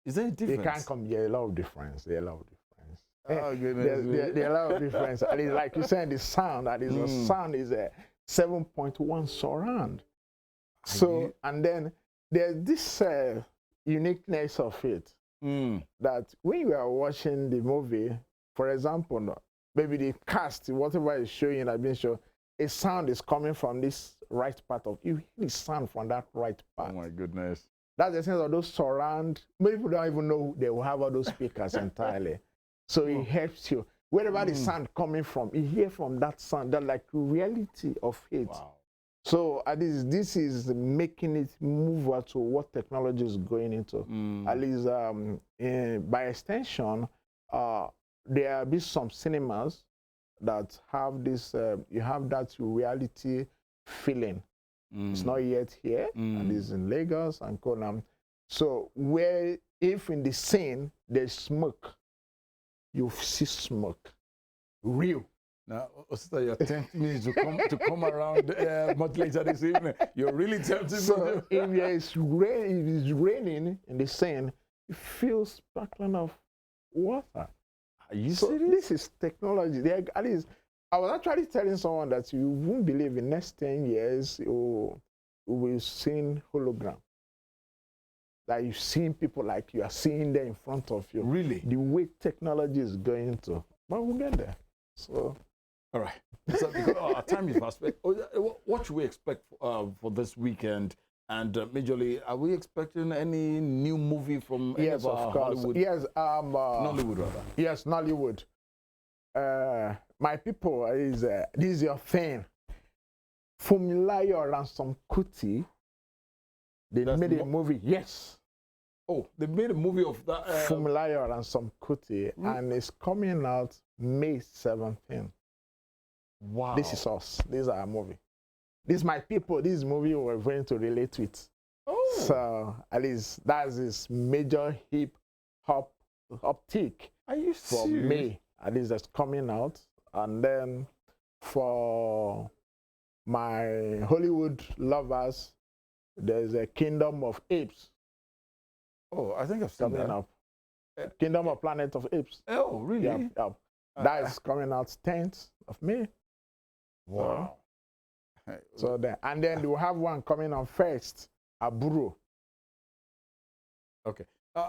is there a difference? They can't come. There are a lot of difference. There are a lot of difference. Oh, goodness. There are a lot of difference. At least, like you said, the sound. That is, the sound is a 7.1 surround. So, and then there's this uniqueness of it that when you are watching the movie, for example, maybe the cast, whatever is showing, I've been shown, a sound is coming from this right part of you. Hear the sound from that right part. Oh my goodness. That's the sense of those surround. Many people don't even know they will have all those speakers entirely. So it helps you. Wherever the sound coming from, you hear from that sound, that like reality of it. Wow. So at least this is making it move to what technology is going into. At least by extension, there will be some cinemas that have this, you have that reality feeling. It's not yet here, and it's in Lagos and Konam. So where, if in the scene there's smoke, you see smoke, real. Now, Osita, you're tempting me to come around much later this evening. You're really tempting me. So if it's raining in the scene, you feel sparkling of water. Are you so serious? This is technology. At least, I was actually telling someone that you won't believe in next 10 years you will see hologram. Like you've seen people like you are seeing them in front of you. Really? The way technology is going to. But we'll get there. So. All right. So because our time is fast. What should we expect for this weekend? And majorly, are we expecting any new movie from any of our Hollywood? Yes, Nollywood rather. Yes, Nollywood. My people, this is your thing. Fumilayo Ransom Kuti. They made a movie. Yes. Oh, they made a movie of that. Fumilayo Ransom Kuti, and it's coming out May 17th. Wow. This is us. This is our movie. This is my people. This movie we're going to relate with. Oh. So at least that's this major hip hop uptick. Are you for serious? May? At least that's coming out. And then for my Hollywood lovers, there's a Kingdom of Apes. Oh, I think I've seen coming that. up. Kingdom of Planet of Apes. Oh, really? Yep. That is coming out 10th of May. Wow. So then, and then we'll have one coming on first, Aburo. Okay.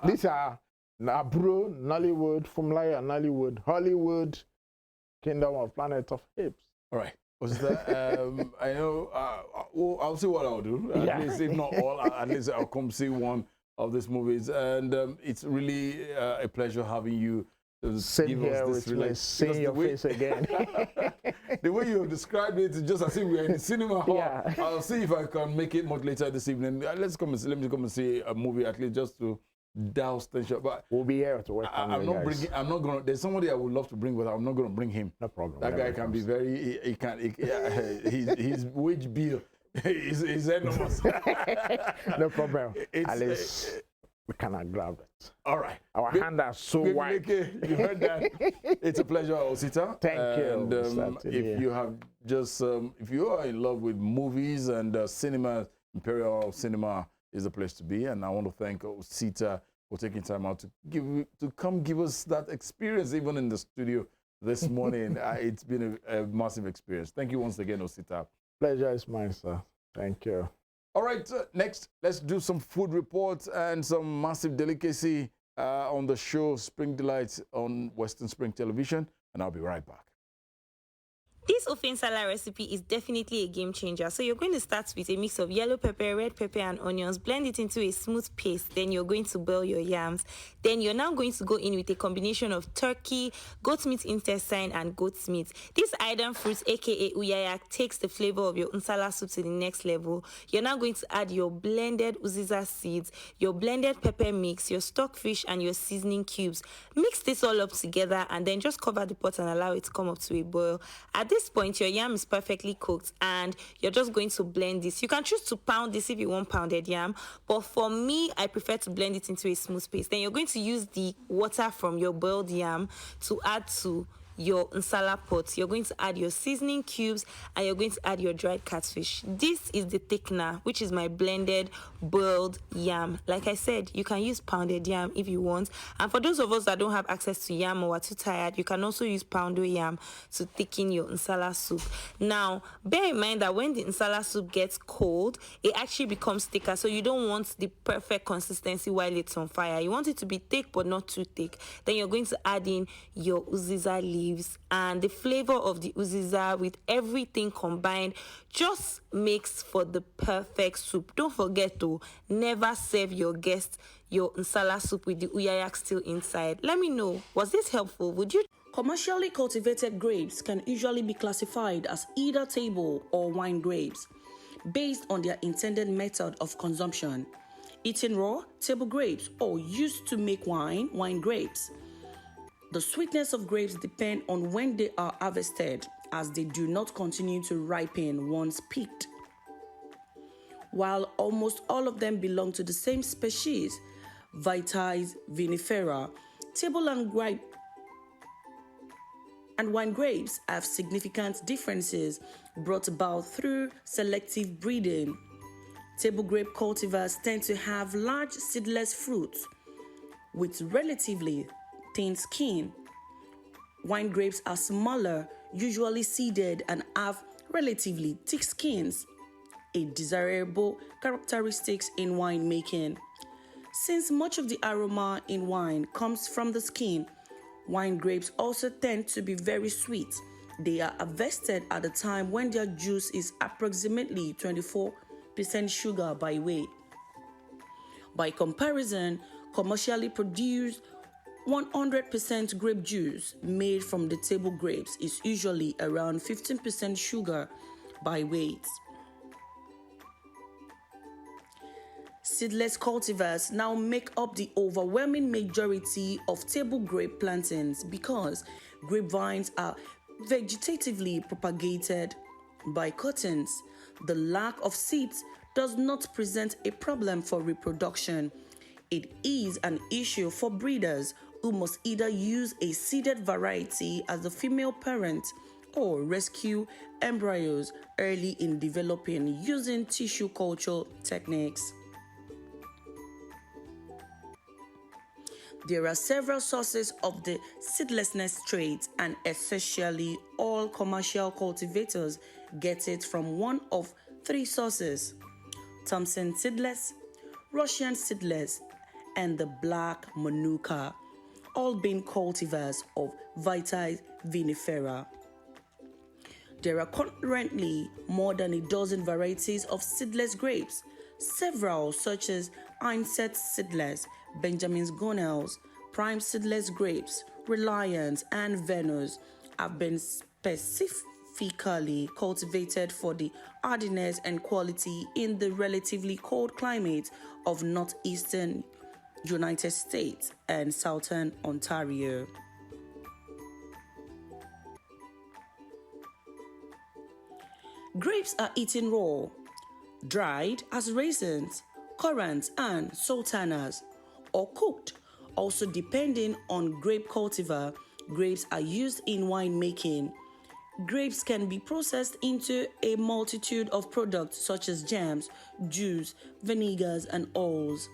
These are Aburo, Nollywood, Fumlaya, Nollywood, Hollywood, Kingdom of Planet of Apes. All right. OSITA, I know, well, I'll see what I'll do. At least, if not all, at least I'll come see one of these movies. And it's really a pleasure having you. Same here with me, seeing your face again. The way you have described it, just as if we're in the cinema hall. Yeah. I'll see if I can make it much later this evening. Let me come and see a movie, at least just to douse tension. But we'll be here to work on I'm not bringing. I'm not gonna. There's somebody I would love to bring with. I'm not gonna bring him. No problem. That guy can be very. He can. His wage bill is enormous. No problem. At least we cannot grab it. All right. Our hand are so wide. You heard that? It's a pleasure, OSITA. Thank you. And if you have just, if you are in love with movies and cinema, Imperial Cinema is the place to be. And I want to thank OSITA for taking time out to come give us that experience, even in the studio this morning. It's been a massive experience. Thank you once again, OSITA. Pleasure is mine, sir. Thank you. All right, next, let's do some food reports and some massive delicacy on the show Spring Delights on Western Spring Television, and I'll be right back. This ofe nsala recipe is definitely a game changer. So you're going to start with a mix of yellow pepper, red pepper, and onions. Blend it into a smooth paste. Then you're going to boil your yams. Then you're now going to go in with a combination of turkey, goat meat intestine, and goat's meat. This iron fruit, aka uyayak, takes the flavor of your nsala soup to the next level. You're now going to add your blended uziza seeds, your blended pepper mix, your stockfish, and your seasoning cubes. Mix this all up together and then just cover the pot and allow it to come up to a boil. At this point, your yam is perfectly cooked and you're just going to blend this. You can choose to pound this if you want pounded yam, but for me, I prefer to blend it into a smooth paste. Then you're going to use the water from your boiled yam to add to your nsala pot. You're going to add your seasoning cubes and you're going to add your dried catfish. This is the thickener, which is my blended boiled yam. Like I said, you can use pounded yam if you want, and for those of us that don't have access to yam or are too tired, you can also use poundo yam to thicken your nsala soup. Now bear in mind that when the nsala soup gets cold, it actually becomes thicker, so you don't want the perfect consistency while it's on fire. You want it to be thick but not too thick. Then you're going to add in your uziza leaves, and the flavor of the uziza with everything combined just makes for the perfect soup. Don't forget to never serve your guests your nsala soup with the uyayak still inside. Let me know, was this helpful? Would you? Commercially cultivated grapes can usually be classified as either table or wine grapes based on their intended method of consumption. Eaten raw, table grapes, or used to make wine, wine grapes. The sweetness of grapes depend on when they are harvested, as they do not continue to ripen once picked. While almost all of them belong to the same species, Vitis vinifera, table and wine grapes have significant differences brought about through selective breeding. Table grape cultivars tend to have large seedless fruits with relatively thin skin. Wine grapes are smaller, usually seeded, and have relatively thick skins, a desirable characteristic in winemaking. Since much of the aroma in wine comes from the skin, wine grapes also tend to be very sweet. They are harvested at a time when their juice is approximately 24% sugar by weight. By comparison, commercially produced 100% grape juice made from the table grapes is usually around 15% sugar by weight. Seedless cultivars now make up the overwhelming majority of table grape plantings because grapevines are vegetatively propagated by cuttings. The lack of seeds does not present a problem for reproduction. It is an issue for breeders who must either use a seeded variety as the female parent or rescue embryos early in developing using tissue culture techniques. There are several sources of the seedlessness trait, and essentially all commercial cultivators get it from one of three sources: Thompson seedless, Russian seedless, and the black manuka, all being cultivars of Vitis vinifera. There are currently more than a dozen varieties of seedless grapes. Several, such as Einset seedless, Benjamin's Gonels, Prime seedless grapes, Reliance, and Venus, have been specifically cultivated for the hardiness and quality in the relatively cold climate of northeastern United States and southern Ontario. Grapes are eaten raw, dried as raisins, currants, and sultanas, or cooked. Also, depending on grape cultivar, grapes are used in winemaking. Grapes can be processed into a multitude of products such as jams, juice, vinegars, and oils.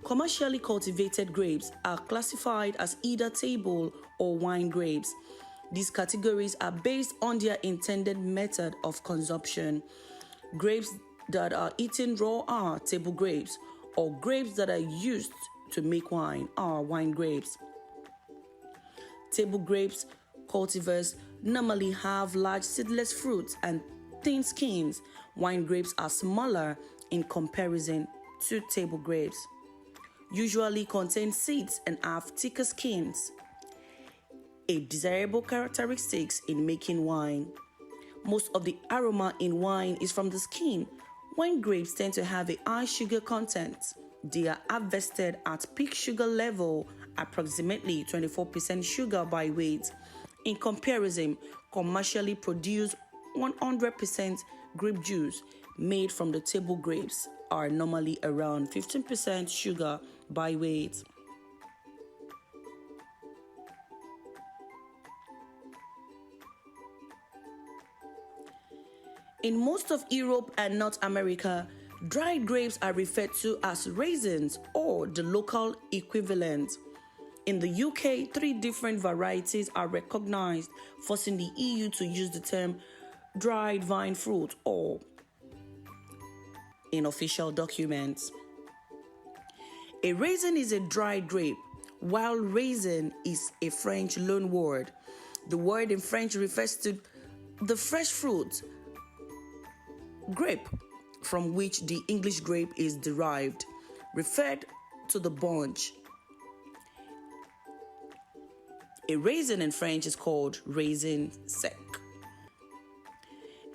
Commercially cultivated grapes are classified as either table or wine grapes. These categories are based on their intended method of consumption. Grapes that are eaten raw are table grapes, or grapes that are used to make wine are wine grapes. Table grapes cultivars normally have large seedless fruits and thin skins. Wine grapes are smaller in comparison to table grapes, usually contain seeds and have thicker skins, a desirable characteristic in making wine. Most of the aroma in wine is from the skin. Wine grapes tend to have a high sugar content. They are harvested at peak sugar level, approximately 24% sugar by weight. In comparison, commercially produced 100% grape juice made from the table grapes are normally around 15% sugar by weight. In most of Europe and North America, dried grapes are referred to as raisins or the local equivalent. In the UK, 3 different varieties are recognized, forcing the EU to use the term dried vine fruit or in official documents. A raisin is a dried grape, while raisin is a French loanword. The word in French refers to the fresh fruit, grape, from which the English grape is derived, referred to the bunch. A raisin in French is called raisin sec.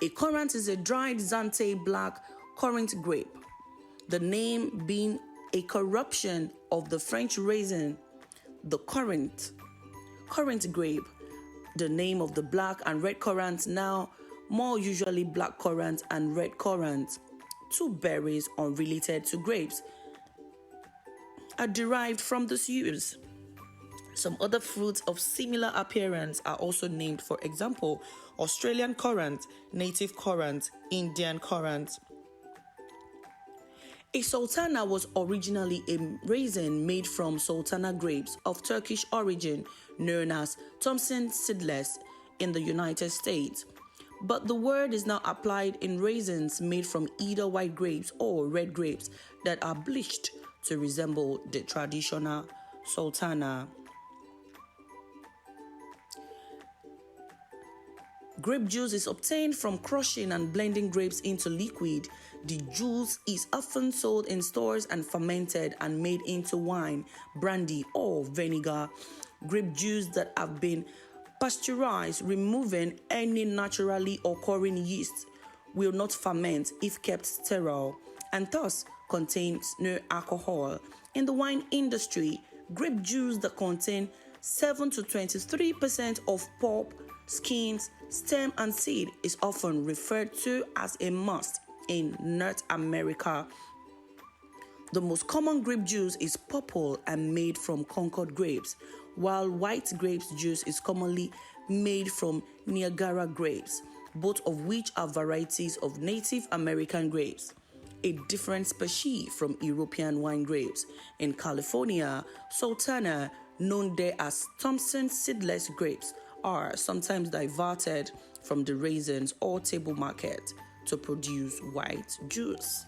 A currant is a dried Zante black currant grape, the name being a corruption of the French raisin, the currant grape, the name of the black and red currant, now more usually black currant and red currant, 2 berries unrelated to grapes, are derived from this use. Some other fruits of similar appearance are also named, for example, Australian currant, native currant, Indian currant. A sultana was originally a raisin made from sultana grapes of Turkish origin, known as Thompson seedless in the United States. But the word is now applied in raisins made from either white grapes or red grapes that are bleached to resemble the traditional sultana. Grape juice is obtained from crushing and blending grapes into liquid. The juice is often sold in stores and fermented and made into wine, brandy, or vinegar. Grape juice that have been pasteurized, removing any naturally occurring yeast, will not ferment if kept sterile, and thus contains no alcohol. In the wine industry, grape juice that contain 7 to 23% of pulp, skins, stem, and seed is often referred to as a must in North America. The most common grape juice is purple and made from Concord grapes, while white grapes juice is commonly made from Niagara grapes, both of which are varieties of Native American grapes, a different species from European wine grapes. In California, Sultana, known there as Thompson seedless grapes, are sometimes diverted from the raisins or table market to produce white juice.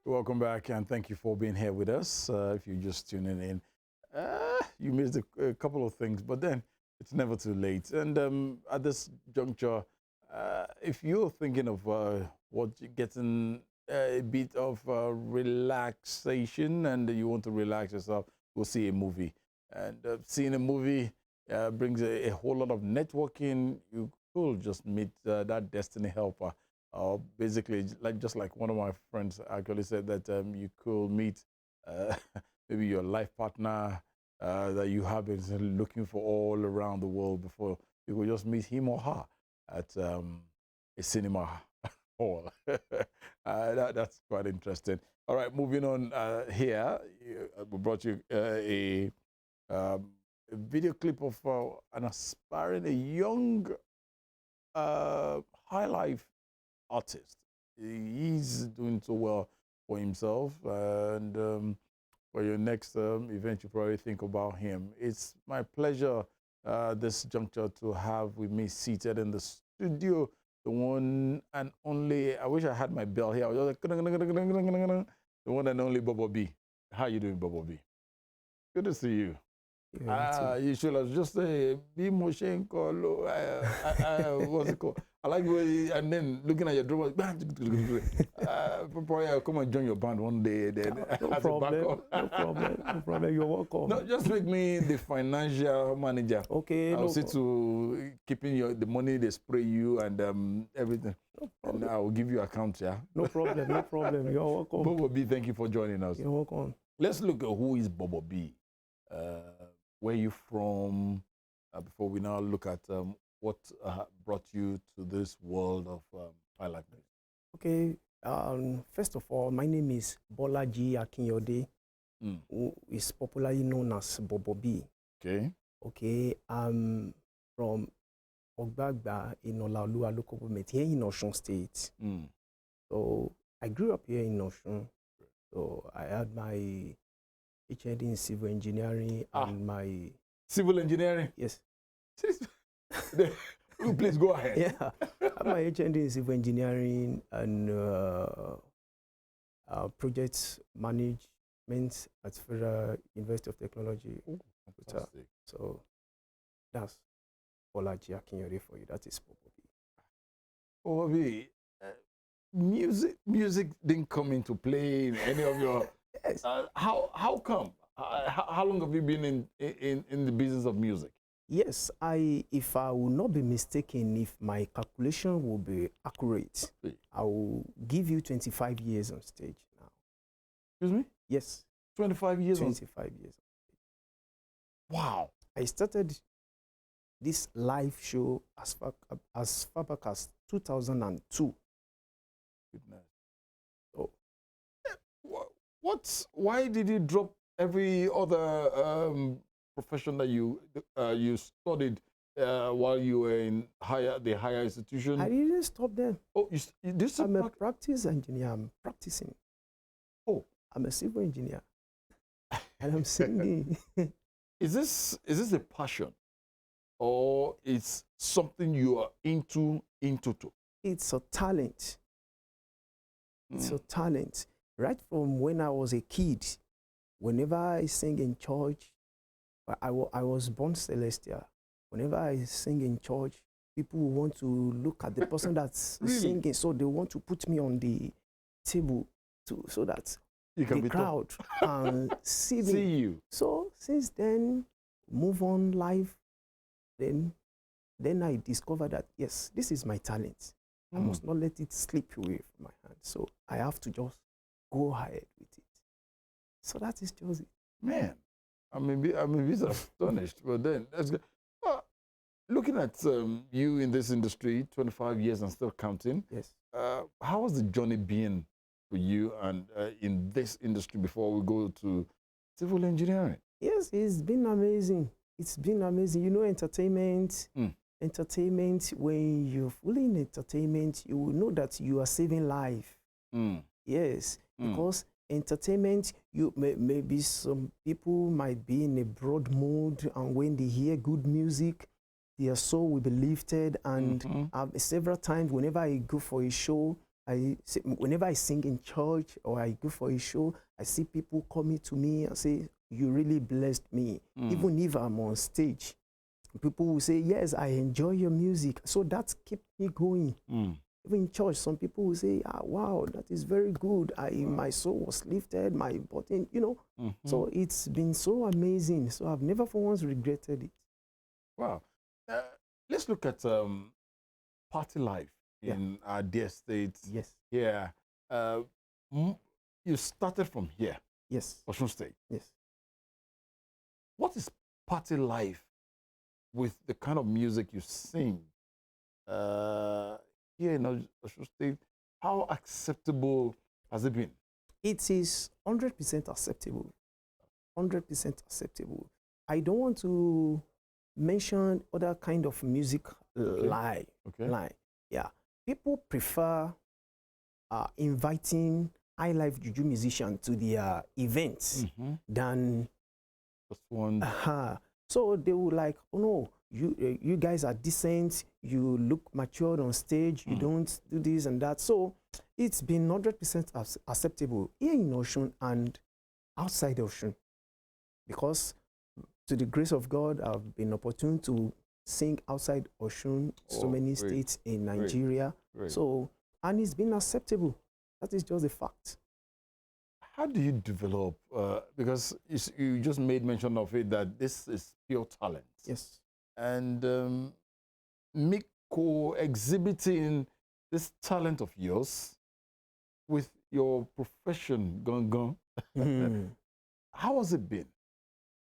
Welcome back, and thank you for being here with us. If you're just tuning in, you missed a couple of things, but then it's never too late. And at this juncture, if you're thinking of getting a bit of relaxation and you want to relax yourself, go see a movie. And seeing a movie brings a whole lot of networking. You could just meet that destiny helper. Basically, just like one of my friends actually said that you could meet maybe your life partner that you have been looking for all around the world before. You could just meet him or her at a cinema hall. That's quite interesting. All right, moving on here. We brought you a video clip of an aspiring, a young high life artist. He's doing so well for himself, and for your next event, you probably think about him. It's my pleasure this juncture to have with me seated in the studio the one and only, I wish I had my bell here. I was just like, the one and only Bobo B. How you doing, Bobo B? Good to see you. You should have just say, be motion call, what's it called? I like the way, and then looking at your drum, probably I'll come and join your band one day. Then no problem, no problem, you're welcome. No, just make me the financial manager. Okay, I'll see to keeping the money they spray you and everything. No problem. And I will give you account, yeah? No problem, no problem, you're welcome. Bobo B, thank you for joining us. You're welcome. Let's look at who is Bobo B. Where are you from? Before we now look at what brought you to this world of highlight music. Okay, first of all, my name is Bolaji Akinyode, who is popularly known as Bobo B. Okay. Okay, I'm from Ogbagba in Olaoluwa local government here in Osun State. So I grew up here in Osun, so I had my HND in civil engineering and my civil engineering. Yes. Please go ahead. Yeah, I have my HND in civil engineering and project management at Federal University of Technology. Ooh, fantastic. So that's Bolaji Akinyode for you. That is Bobo. Bobo, music didn't come into play in any of your. Yes. How come? How long have you been in the business of music? Yes, if I will not be mistaken, if my calculation will be accurate, I will give you 25 years on stage now. Excuse me? Yes. 25 years 25 years. Wow. I started this live show as far back as 2002. Goodness. So, why did you drop every other profession that you studied while you were in the higher institution? I didn't stop there. Oh, I'm a practice engineer. I'm practicing. Oh, I'm a civil engineer, and I'm singing. Is this a passion, or it's something you are into? It's a talent. It's a talent. Right from when I was a kid, whenever I sing in church, I was born celestial. Whenever I sing in church, people want to look at the person that's Really? singing, so they want to put me on the table so that You can the crowd can see me. See you. So since then, move on life. Then I discovered that yes, this is my talent. I must not let it slip away from my hand. So I have to just go ahead with it. So that is just it. Man, I'm a bit astonished, but then that's good. Looking at you in this industry, 25 years and still counting. Yes. How has the journey been for you and in this industry before we go to civil engineering? Yes, it's been amazing. It's been amazing. You know, entertainment. Entertainment. When you're fully in entertainment, you will know that you are saving life. Yes, because entertainment, maybe some people might be in a broad mood, and when they hear good music, their soul will be lifted. And several times, whenever I go for a show, whenever I sing in church or I go for a show, I see people coming to me and say, "You really blessed me." Even if I'm on stage, people will say, "Yes, I enjoy your music." So that keeps me going. Even in church, some people will say, "Wow, that is very good. My soul was lifted, my body," you know. So it's been so amazing. So I've never for once regretted it. Wow. Let's look at party life in our dear state. Yes. Here. You started from here. Yes. Osun State. Yes. What is party life with the kind of music you sing here in Osun State? How acceptable has it been? It is 100% acceptable. 100% acceptable. I don't want to mention other kind of music line. Yeah. People prefer inviting high life juju musicians to their events than one. So they will like, "Oh no, you guys are decent, you look matured on stage, you don't do this and that." So it's been 100% acceptable here in Osun and outside Osun, because to the grace of God, I've been opportune to sing outside Osun, so many states in Nigeria. Great. So, and it's been acceptable. That is just a fact. How do you develop? Because you just made mention of it, that this is pure talent. Yes. And exhibiting this talent of yours with your profession gone. How has it been?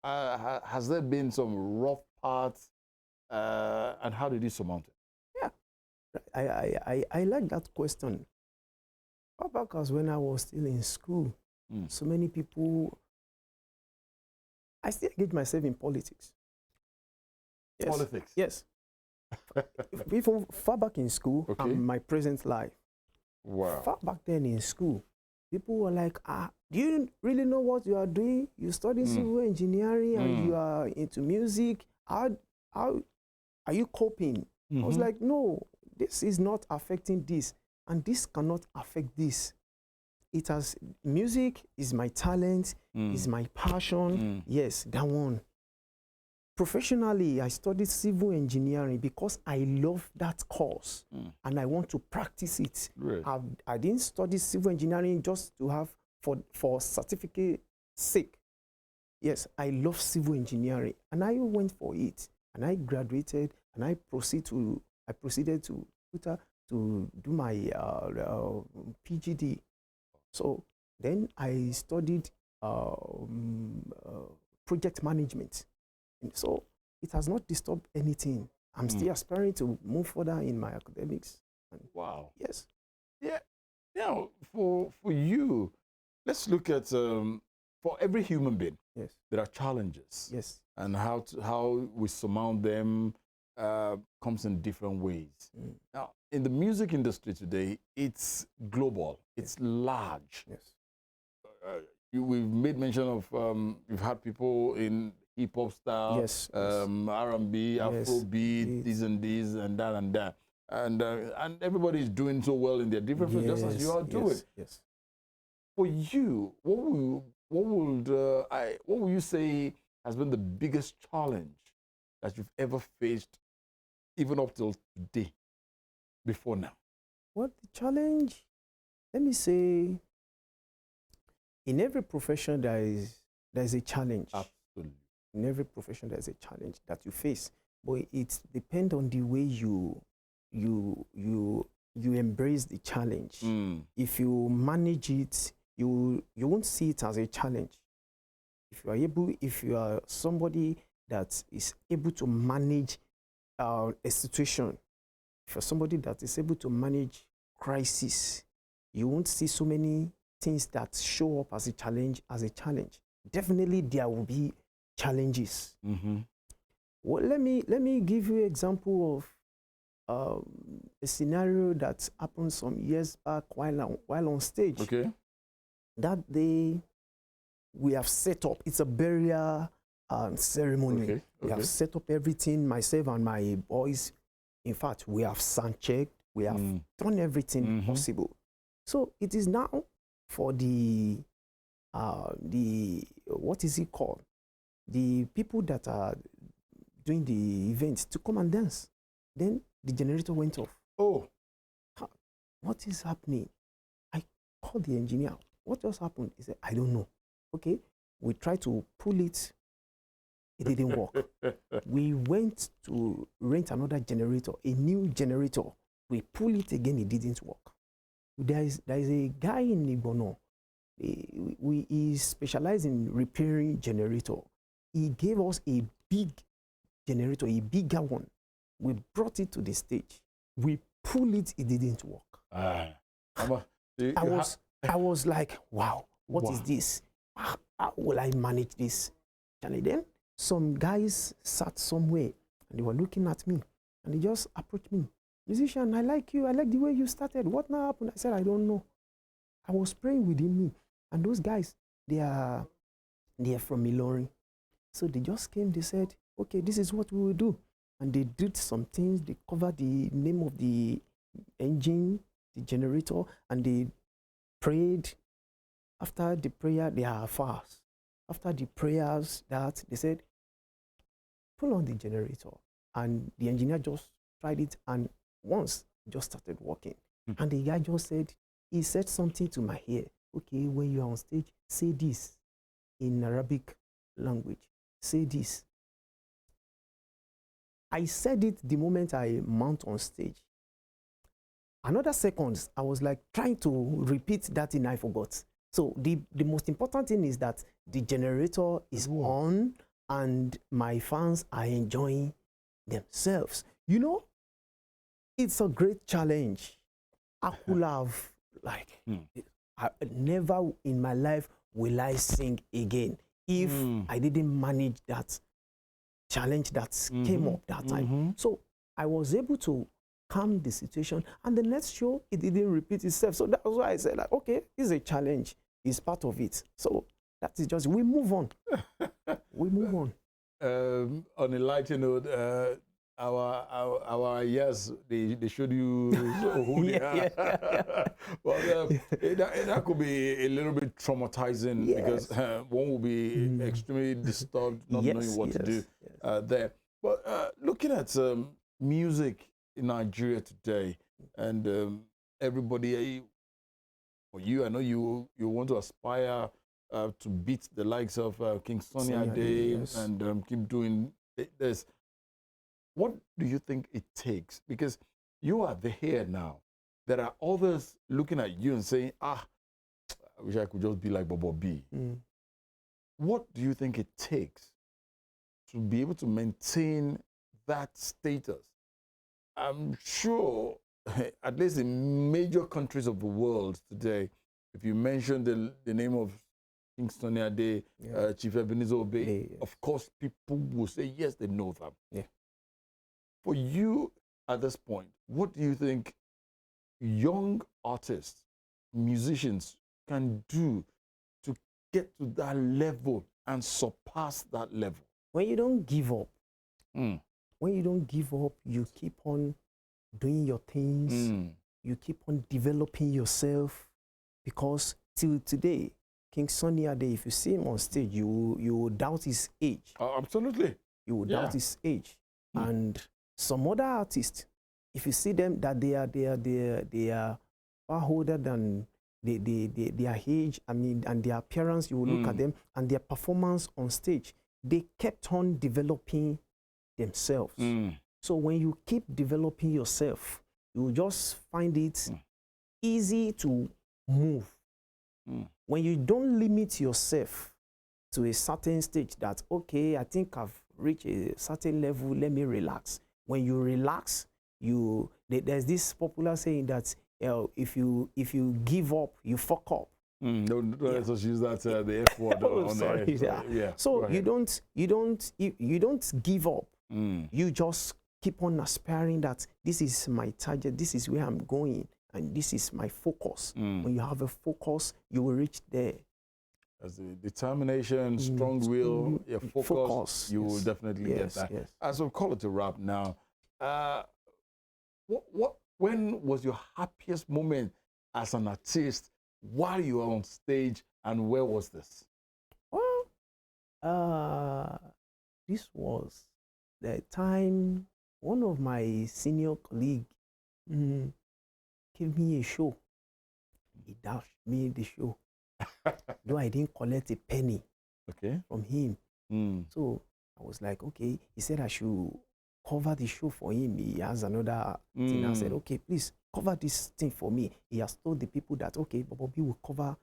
Has there been some rough parts? And how did you surmount it? Yeah, I like that question. Because when I was still in school, so many people, I still engage myself in politics. Yes. Politics? Yes. Even far back in school and my present life. Wow. Far back then in school, people were like, do you really know what you are doing? You study civil engineering and you are into music. How are you coping? I was like, no, this is not affecting this, and this cannot affect this. It has, music is my talent, is my passion. Yes, that one. Professionally, I studied civil engineering because I love that course and I want to practice it. Right. I didn't study civil engineering just to have for certificate sake. Yes, I love civil engineering and I went for it and I graduated and I proceeded to do my PGD. So then I studied project management. And so it has not disturbed anything. I'm still aspiring to move further in my academics. And wow. Yes. Yeah. Now, for you, let's look at for every human being. Yes. There are challenges. Yes. And how we surmount them comes in different ways. Now, in the music industry today, it's global. It's large. Yes. We've made mention of you've had people in hip-hop style, Yes, R&B, Afrobeat, this and that and that. And everybody is doing so well in their different fields, just as you are doing. Yes. For you, what would you say has been the biggest challenge that you've ever faced, even up till today, before now? What the challenge? Let me say, in every profession there is a challenge. Absolutely. In every profession there's a challenge that you face, but it depends on the way you embrace the challenge. If you manage it, you won't see it as a challenge. If you are somebody that is able to manage a situation, if you're somebody that is able to manage crisis, you won't see so many things that show up as a challenge. Definitely there will be challenges. Well, let me give you an example of a scenario that happened some years back while on stage. Okay. That day we have set up, it's a burial ceremony. Okay. We have set up everything, myself and my boys. In fact, we have sound checked, we have done everything possible. So it is now for the what is it called? The people that are doing the event to come and dance. Then the generator went off. Oh. What is happening? I called the engineer. What just happened? He said, I don't know. Okay, we tried to pull it. It didn't work. We went to rent another generator, a new generator. We pull it again, it didn't work. There is a guy in Igbono. He specializes in repairing generator. He gave us a big generator, a bigger one. We brought it to the stage. We pulled it, it didn't work. I was like, wow, what is this? How will I manage this? And then some guys sat somewhere and they were looking at me and they just approached me. Musician, I like you. I like the way you started. What now happened? I said, I don't know. I was praying within me. And those guys, they are from Ilorin. So they just came, they said, okay, this is what we will do. And they did some things. They covered the name of the engine, the generator, and they prayed. After the prayer, they are fast. After the prayers, that they said, pull on the generator. And the engineer just tried it, and once it just started working. And the guy just said, he said something to my ear. Okay, when you are on stage, say this in Arabic language. Say this. I said it the moment I mount on stage. Another seconds, I was like trying to repeat that and I forgot. So the most important thing is that the generator is on and my fans are enjoying themselves. You know, it's a great challenge. I could have, like, never in my life will I sing again if I didn't manage that challenge that came up that time. So I was able to calmed the situation. And the next show, it didn't repeat itself. So that's why I said, like, okay, this is a challenge. It's part of it. So that is just, we move on. We move on. On a lighter note, our yes, they showed you who they are. Well, that could be a little bit traumatizing because one will be extremely disturbed, not knowing what to do there. But looking at music in Nigeria today, and everybody, for you, I know you want to aspire to beat the likes of King Sunny Ade and keep doing this. What do you think it takes? Because you are here now. There are others looking at you and saying, I wish I could just be like Bobo B. What do you think it takes to be able to maintain that status? I'm sure, at least in major countries of the world today, if you mention the name of King Sunny Ade, Chief Ebenezer Obey, of course, people will say, yes, they know them. Yeah. For you at this point, what do you think young artists, musicians can do to get to that level and surpass that level? When you don't give up, when you don't give up, you keep on doing your things, you keep on developing yourself, because till today, King Sunny Ade, if you see him on stage, you will doubt his age. Absolutely. You will doubt his age. And some other artists, if you see them, that they are far older than their age, I mean, and their appearance, you will look at them, and their performance on stage, they kept on developing themselves. So when you keep developing yourself, you will just find it easy to move. When you don't limit yourself to a certain stage that, okay, I think I've reached a certain level, let me relax. When you relax, there's this popular saying that if you give up, you fuck up. Don't let us use that the F word on sorry, there. So you don't give up. You just keep on aspiring that this is my target, this is where I'm going, and this is my focus. When you have a focus, you will reach there. As the determination, strong will, your focus, you will definitely get that. As we call it a wrap now, when was your happiest moment as an artist while you were on stage, and where was this? Well, this was the time one of my senior colleagues gave me a show. He dashed me the show. Though I didn't collect a penny from him. So I was like, okay. He said I should cover the show for him. He has another thing. I said, okay, please cover this thing for me. He has told the people that, okay, Bobo B will cover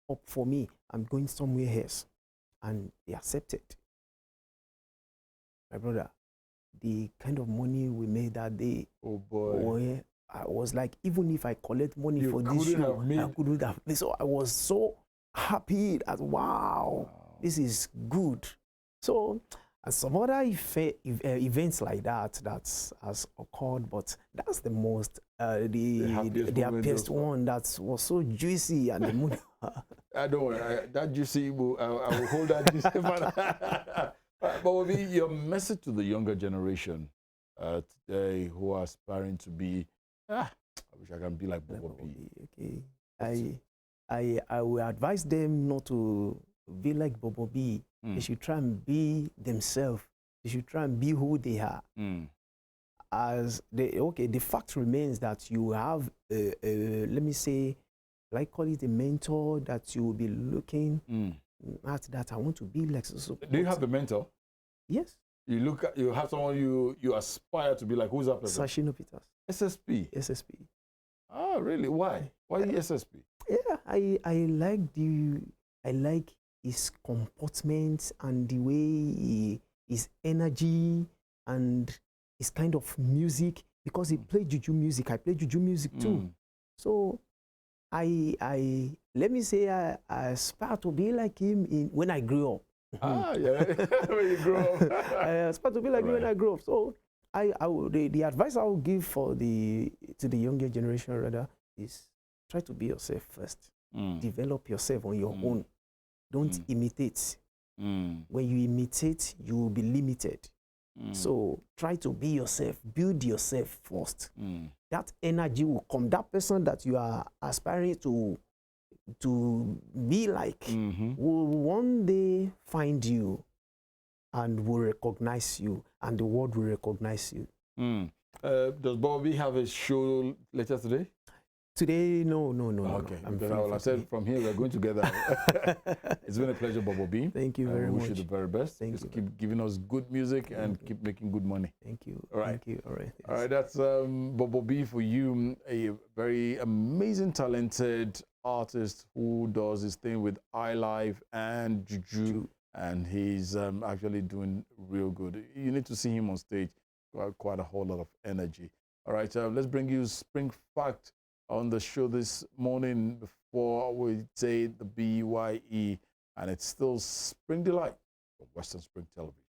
up for me. I'm going somewhere else. And they accepted. My brother, the kind of money we made that day, oh boy, I was like, even if I collect money for this show, I couldn't have. So I was so happy that, wow, this is good. So, and some other events like that has occurred, but that's the most, the happiest one that was so juicy and the mood. I don't worry, that juicy, I will hold that juicy. But what will be your message to the younger generation today who are aspiring to be, I wish I can be like Bobo B. Okay, I will advise them not to be like Bobo B. They should try and be themselves. They should try and be who they are. The fact remains that you have, let me say, like call it a mentor that you will be looking at, that I want to be like. So do you have a mentor? Yes. You have someone you aspire to be like. Who's that person? Sashino Peters. SSP. SSP. Oh, really? Why? Why the SSP? Yeah, I like his comportment and the way his energy and his kind of music, because he played juju music. I play juju music too. So let me say I aspire to be like him when I grew up. When you grow up. I aspire to be like him when I grew up. So the advice I would give to the younger generation rather is try to be yourself first. Develop yourself on your own. Don't imitate. When you imitate, you will be limited. So try to be yourself. Build yourself first. That energy will come. That person that you are aspiring to be like will one day find you and will recognize you, and the world will recognize you. Does Bobby have a show later today? Today, no. Okay, I'm because I said from here we're going together. It's been a pleasure, Bobo B. Thank you very much. We wish you the very best. Just keep giving us good music and keep making good money. Thank you. All right. Thank you. All right. Yes. All right, that's Bobo B for you, a very amazing, talented artist who does his thing with iLife and Juju, and he's actually doing real good. You need to see him on stage. Quite a whole lot of energy. All right, let's bring you Spring Fact on the show this morning before we say the BYE, and it's still Spring Delight from Western Spring Television.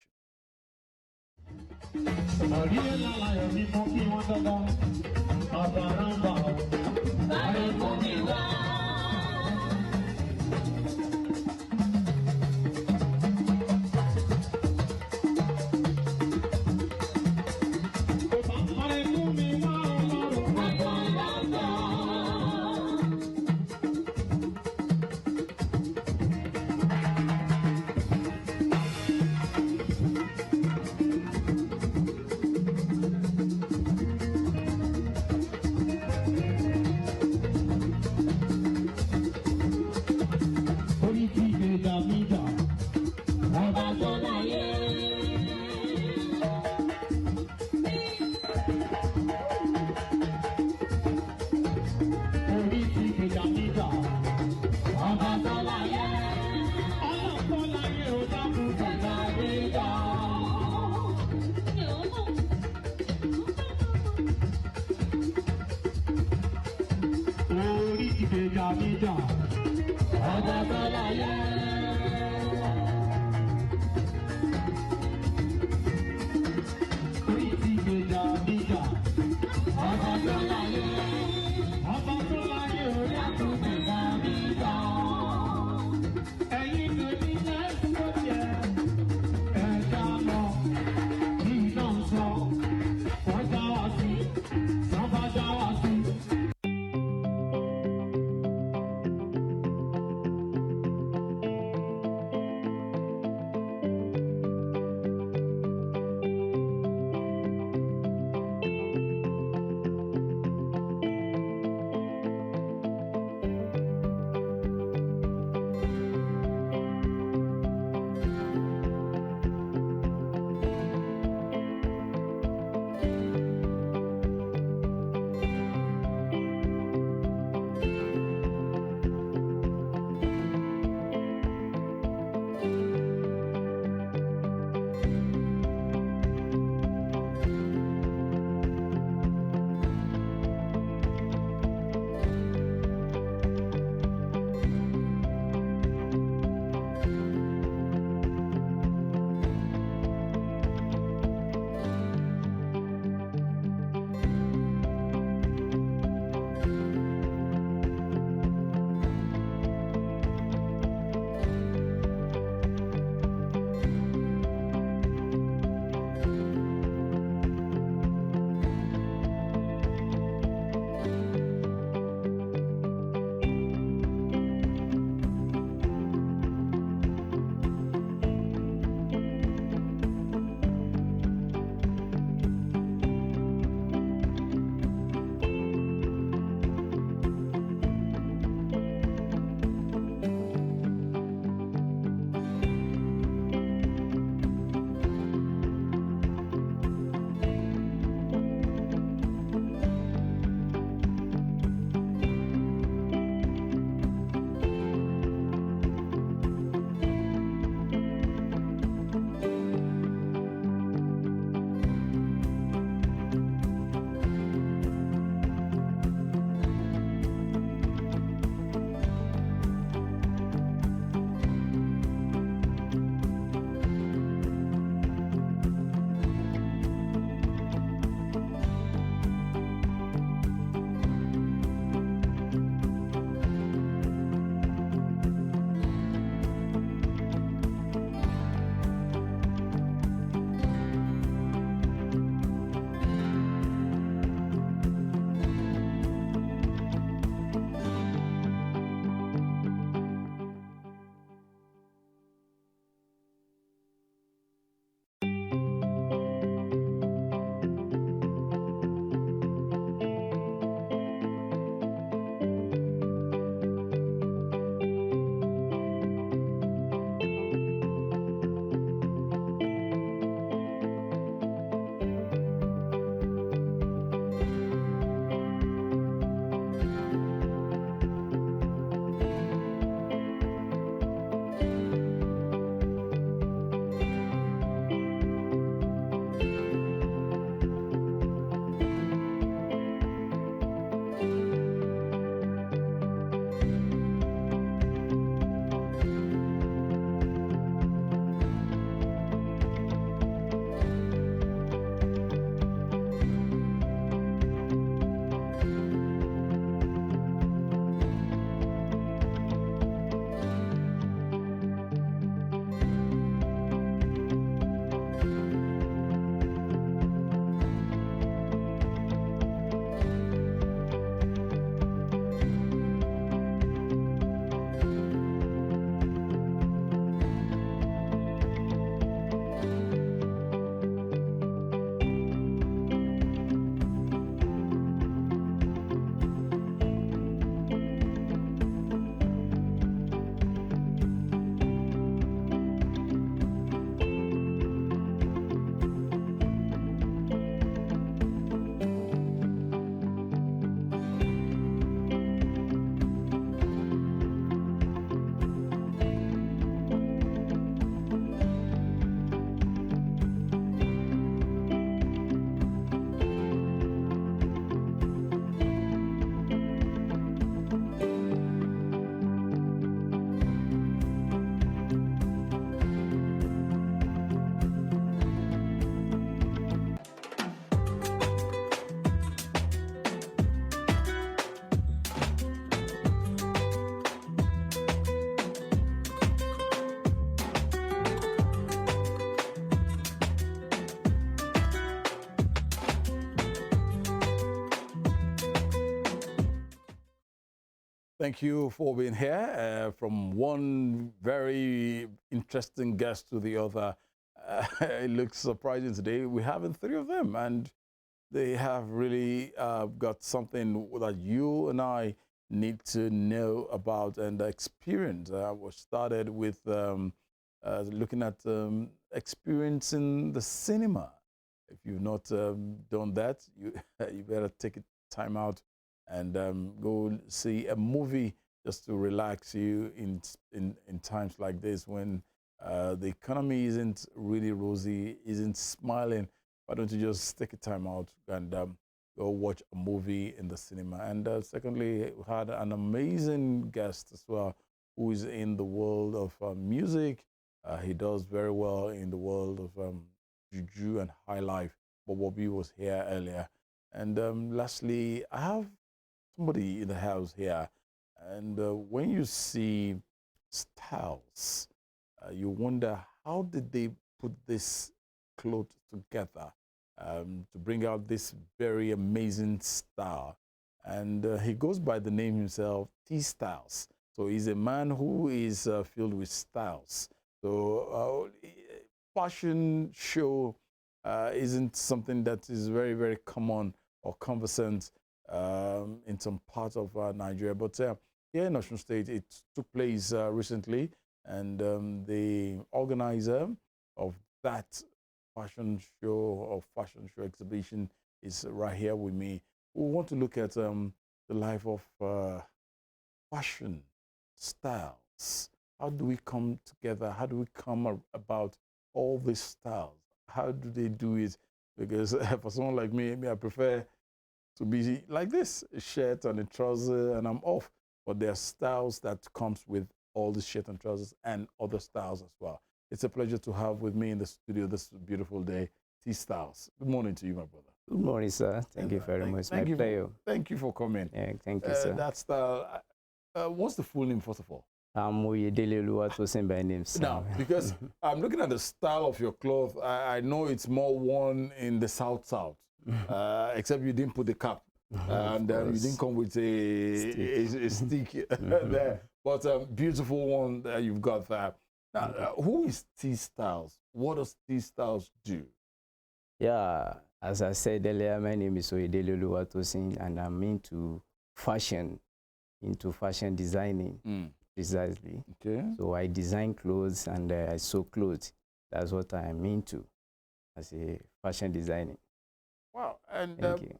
Thank you for being here. From one very interesting guest to the other, it looks surprising today. We're having three of them, and they have really got something that you and I need to know about and experience. We started with looking at experiencing the cinema. If you've not done that, you better take a time out and go see a movie just to relax you in times like this when the economy isn't really rosy, isn't smiling. Why don't you just take a time out and go watch a movie in the cinema? And secondly, we had an amazing guest as well who is in the world of music. He does very well in the world of juju and high life. BOBO was here earlier. And lastly, I have somebody in the house here. And when you see styles, you wonder, how did they put this cloth together to bring out this very amazing style? And he goes by the name himself, T-Styles. So he's a man who is filled with styles. So fashion show isn't something that is very, very common or conversant in some parts of Nigeria. But here in Osun State, it took place recently, and the organizer of that fashion show or fashion show exhibition is right here with me. We want to look at the life of fashion styles. How do we come together? How do we come about all these styles? How do they do it? Because for someone like me, I prefer to be like this, a shirt and a trouser, and I'm off. But there are styles that comes with all the shirt and trousers and other styles as well. It's a pleasure to have with me in the studio this beautiful day, T-Styles. Good morning to you, my brother. Good morning, sir. Thank you very much. My pleasure. Thank you for coming. Yeah, thank you, sir. That style, what's the full name, first of all? I'm Osun by name, sir. Now, because I'm looking at the style of your clothes, I know it's more worn in the South, except you didn't put the cap. And you didn't come with a stick there. But beautiful one that you've got there. Now, who is T-Styles? What does T-Styles do? Yeah, as I said earlier, my name is Osun, and I'm into fashion designing. Precisely. Okay. So I design clothes and I sew clothes. That's what I'm into as a fashion designing. Wow. And Thank you.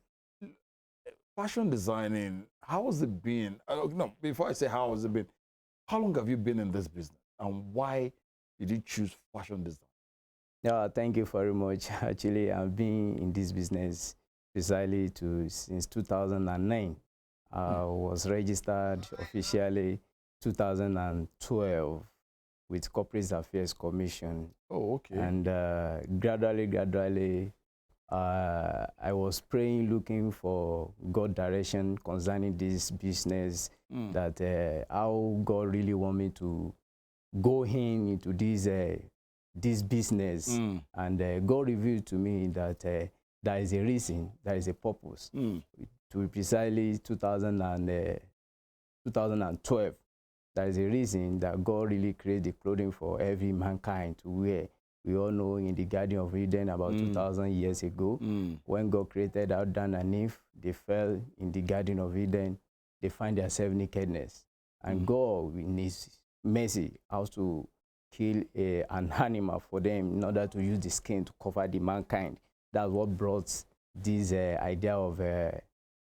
Fashion designing, how has it been? No, before I say how has it been, how long have you been in this business? And why did you choose fashion design? Yeah, thank you very much. Actually, I've been in this business precisely since 2009. I was registered officially 2012 with Corporate Affairs Commission. Oh, okay. And gradually, I was praying, looking for God direction concerning this business, that how God really want me to go into this business. And God revealed to me that there is a reason, there is a purpose. To be precisely 2012. There is a reason that God really created the clothing for every mankind to wear. We all know in the Garden of Eden about 2,000 years ago, when God created Adam and Eve, they fell in the Garden of Eden. They find themselves nakedness. And God, in His mercy, has to kill an animal for them in order to use the skin to cover the mankind. That's what brought this idea of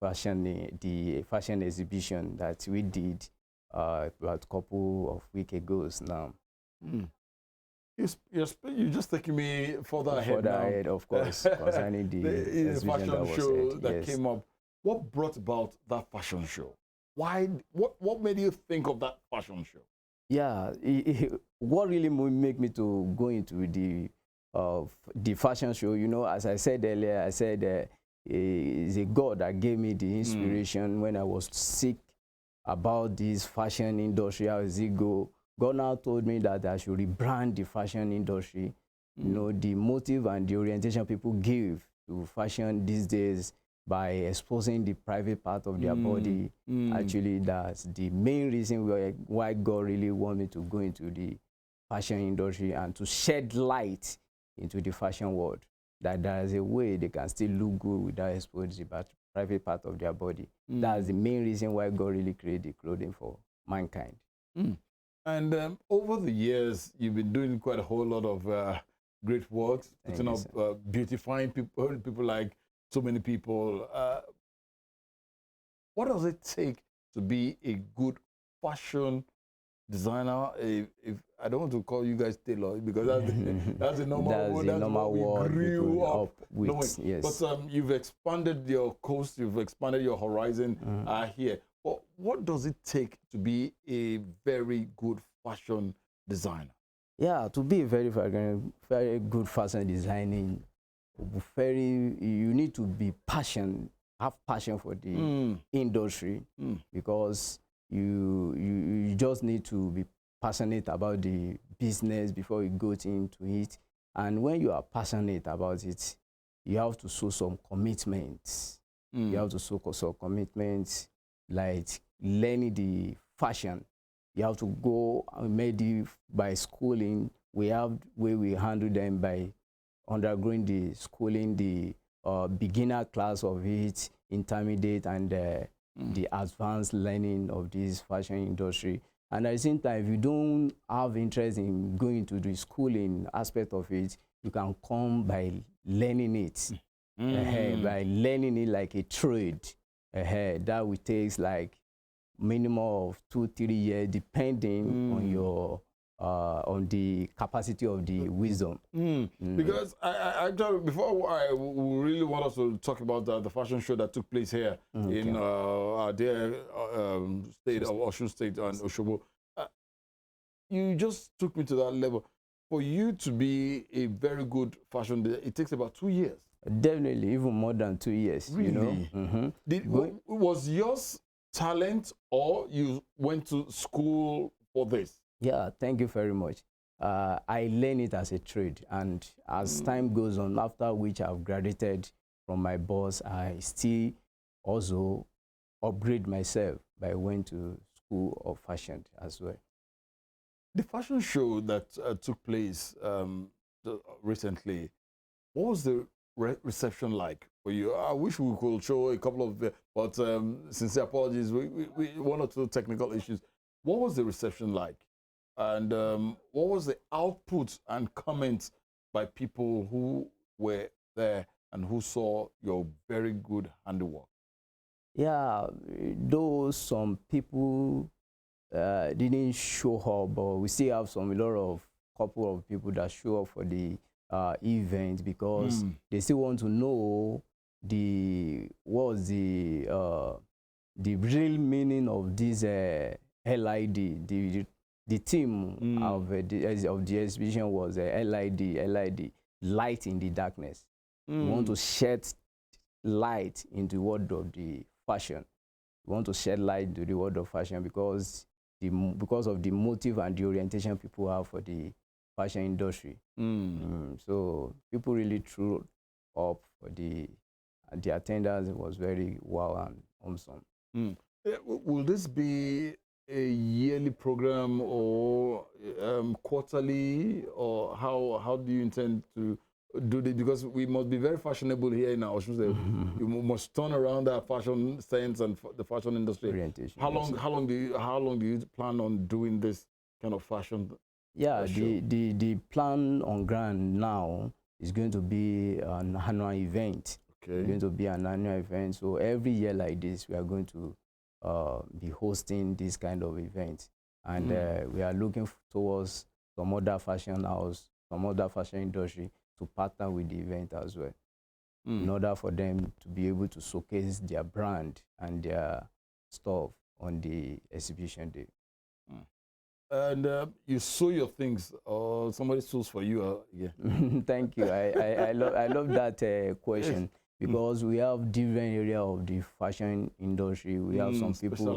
fashion, the fashion exhibition that we did about a couple of weeks ago now. You're just taking me further ahead Further now. ahead, of course, concerning the fashion show that yes. came up. What brought about that fashion show? Why? What made you think of that fashion show? Yeah, what really made me to go into the fashion show, you know, as I said earlier, I said it's a God that gave me the inspiration when I was sick about this fashion industry, how is it go. God now told me that I should rebrand the fashion industry. You know, the motive and the orientation people give to fashion these days, by exposing the private part of their body. Actually, that's the main reason why God really want me to go into the fashion industry and to shed light into the fashion world. That there is a way they can still look good without exposing the private part of their body. That's the main reason why God really created the clothing for mankind. And over the years, you've been doing quite a whole lot of great works, putting up, beautifying people like so many people. What does it take to be a good fashion designer? If I don't want to call you guys tailor because that's the normal word we grew up with. Yes. But you've expanded your coast, you've expanded your horizon here. But what does it take to be a very good fashion designer? Yeah, to be a very good fashion designing, you need to be have passion for the industry, because you just need to be passionate about the business before you go into it. And when you are passionate about it, you have to show some commitments. You have to show some commitments, like learning the fashion. You have to go maybe by schooling. We have where we handle them by undergoing the schooling, the beginner class of it, intermediate, and the advanced learning of this fashion industry. And at the same time, if you don't have interest in going to the schooling aspect of it, you can come by learning it, by learning it like a trade. That will take like minimum of 2-3 years, depending on your on the capacity of the wisdom. Because I before I really want us to talk about the fashion show that took place here in our dear state of Osun State and Osogbo. You just took me to that level. For you to be a very good fashion designer, it takes about 2 years. Definitely, even more than 2 years. Really? You know? Was yours talent, or you went to school for this? Yeah, thank you very much. I learned it as a trade, and as time goes on, after which I've graduated from my boss, I still also upgrade myself by going to school of fashion as well. The fashion show that took place recently, what was the reception like for you? I wish we could show a couple of, but sincere apologies, we one or two technical issues. What was the reception like? And what was the output and comments by people who were there and who saw your very good handiwork? Yeah, though some people didn't show up, but we still have couple of people that show up for the event, because they still want to know what was the real meaning of this LID. The theme of the exhibition was LID, light in the darkness. We want to shed light into the world of the fashion. We want to shed light into the world of fashion because of the motive and the orientation people have for the fashion industry. So people really threw up for the attendance. It was very wow and awesome. Will this be a yearly program or quarterly, or how do you intend to do this? Because we must be very fashionable here in our Osun State. You must turn around that fashion sense and the fashion industry. Orientation. How long do you plan on doing this kind of fashion? Yeah, the plan on ground now is going to be an annual event. Okay. It's going to be an annual event. So every year like this, we are going to be hosting this kind of event, and we are looking towards some other fashion house, some other fashion industry to partner with the event as well, in order for them to be able to showcase their brand and their stuff on the exhibition day. And you sew your things, or somebody sews for you? Yeah. Thank you. I love that question. Because we have different area of the fashion industry. We have some people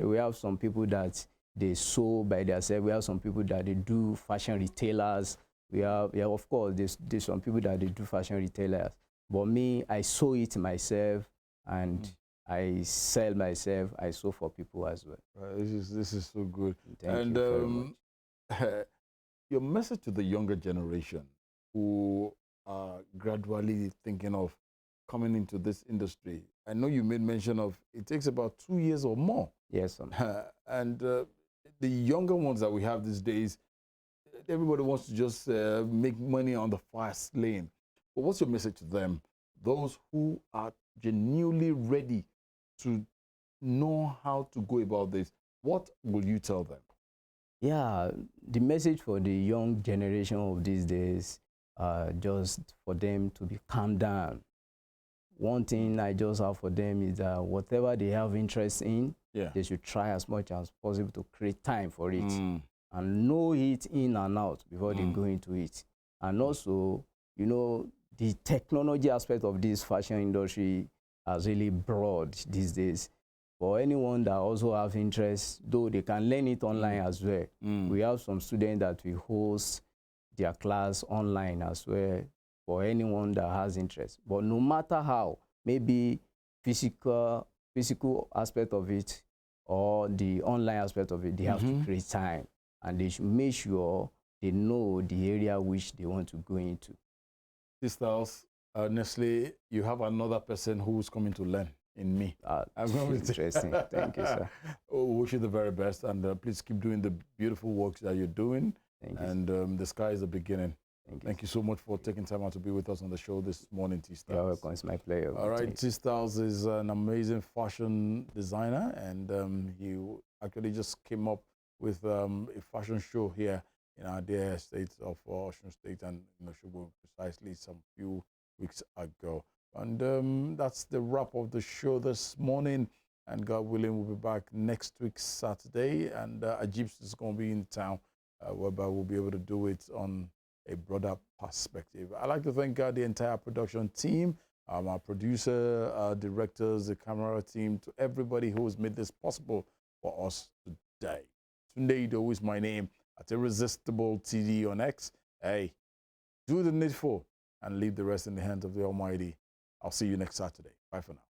we have some people that they sew by themselves. We have some people that they do fashion retailers. We have of course there's some people that they do fashion retailers. But me, I sew it myself, and I sell myself. I sew for people as well. This is so good. Thank you very much. Your message to the younger generation who are gradually thinking of coming into this industry. I know you made mention of it takes about 2 years or more. Yes, and the younger ones that we have these days, everybody wants to just make money on the fast lane. But what's your message to them, those who are genuinely ready to know how to go about this? What will you tell them? Yeah, the message for the young generation of these days, just for them to be calm down. One thing I just have for them is that whatever they have interest in, they should try as much as possible to create time for it and know it in and out before they go into it. And also, you know, the technology aspect of this fashion industry is really broad these days. For anyone that also have interest, though they can learn it online as well. We have some students that we host their class online as well for anyone that has interest. But no matter how, maybe physical aspect of it or the online aspect of it, they have to create time, and they should make sure they know the area which they want to go into. Sisters, honestly, you have another person who's coming to learn in me. Interesting. Thank you, sir. Wish you the very best, and please keep doing the beautiful work that you're doing. Thank you. And the sky is the beginning. Thank you so much for taking time out to be with us on the show this morning, T-Styles. You're welcome. It's my pleasure. All right, T-Styles is an amazing fashion designer, and he actually just came up with a fashion show here in our dear state of Osun State, and precisely some few weeks ago. And that's the wrap of the show this morning. And God willing, we'll be back next week, Saturday. And Ajibs is going to be in town, whereby we'll be able to do it on a broader perspective. I'd like to thank the entire production team, our producer, our directors, the camera team, to everybody who has made this possible for us today. Tunde IDOWU is my name at Irresistible TD on X. Hey, do the needful and leave the rest in the hands of the Almighty. I'll see you next Saturday. Bye for now.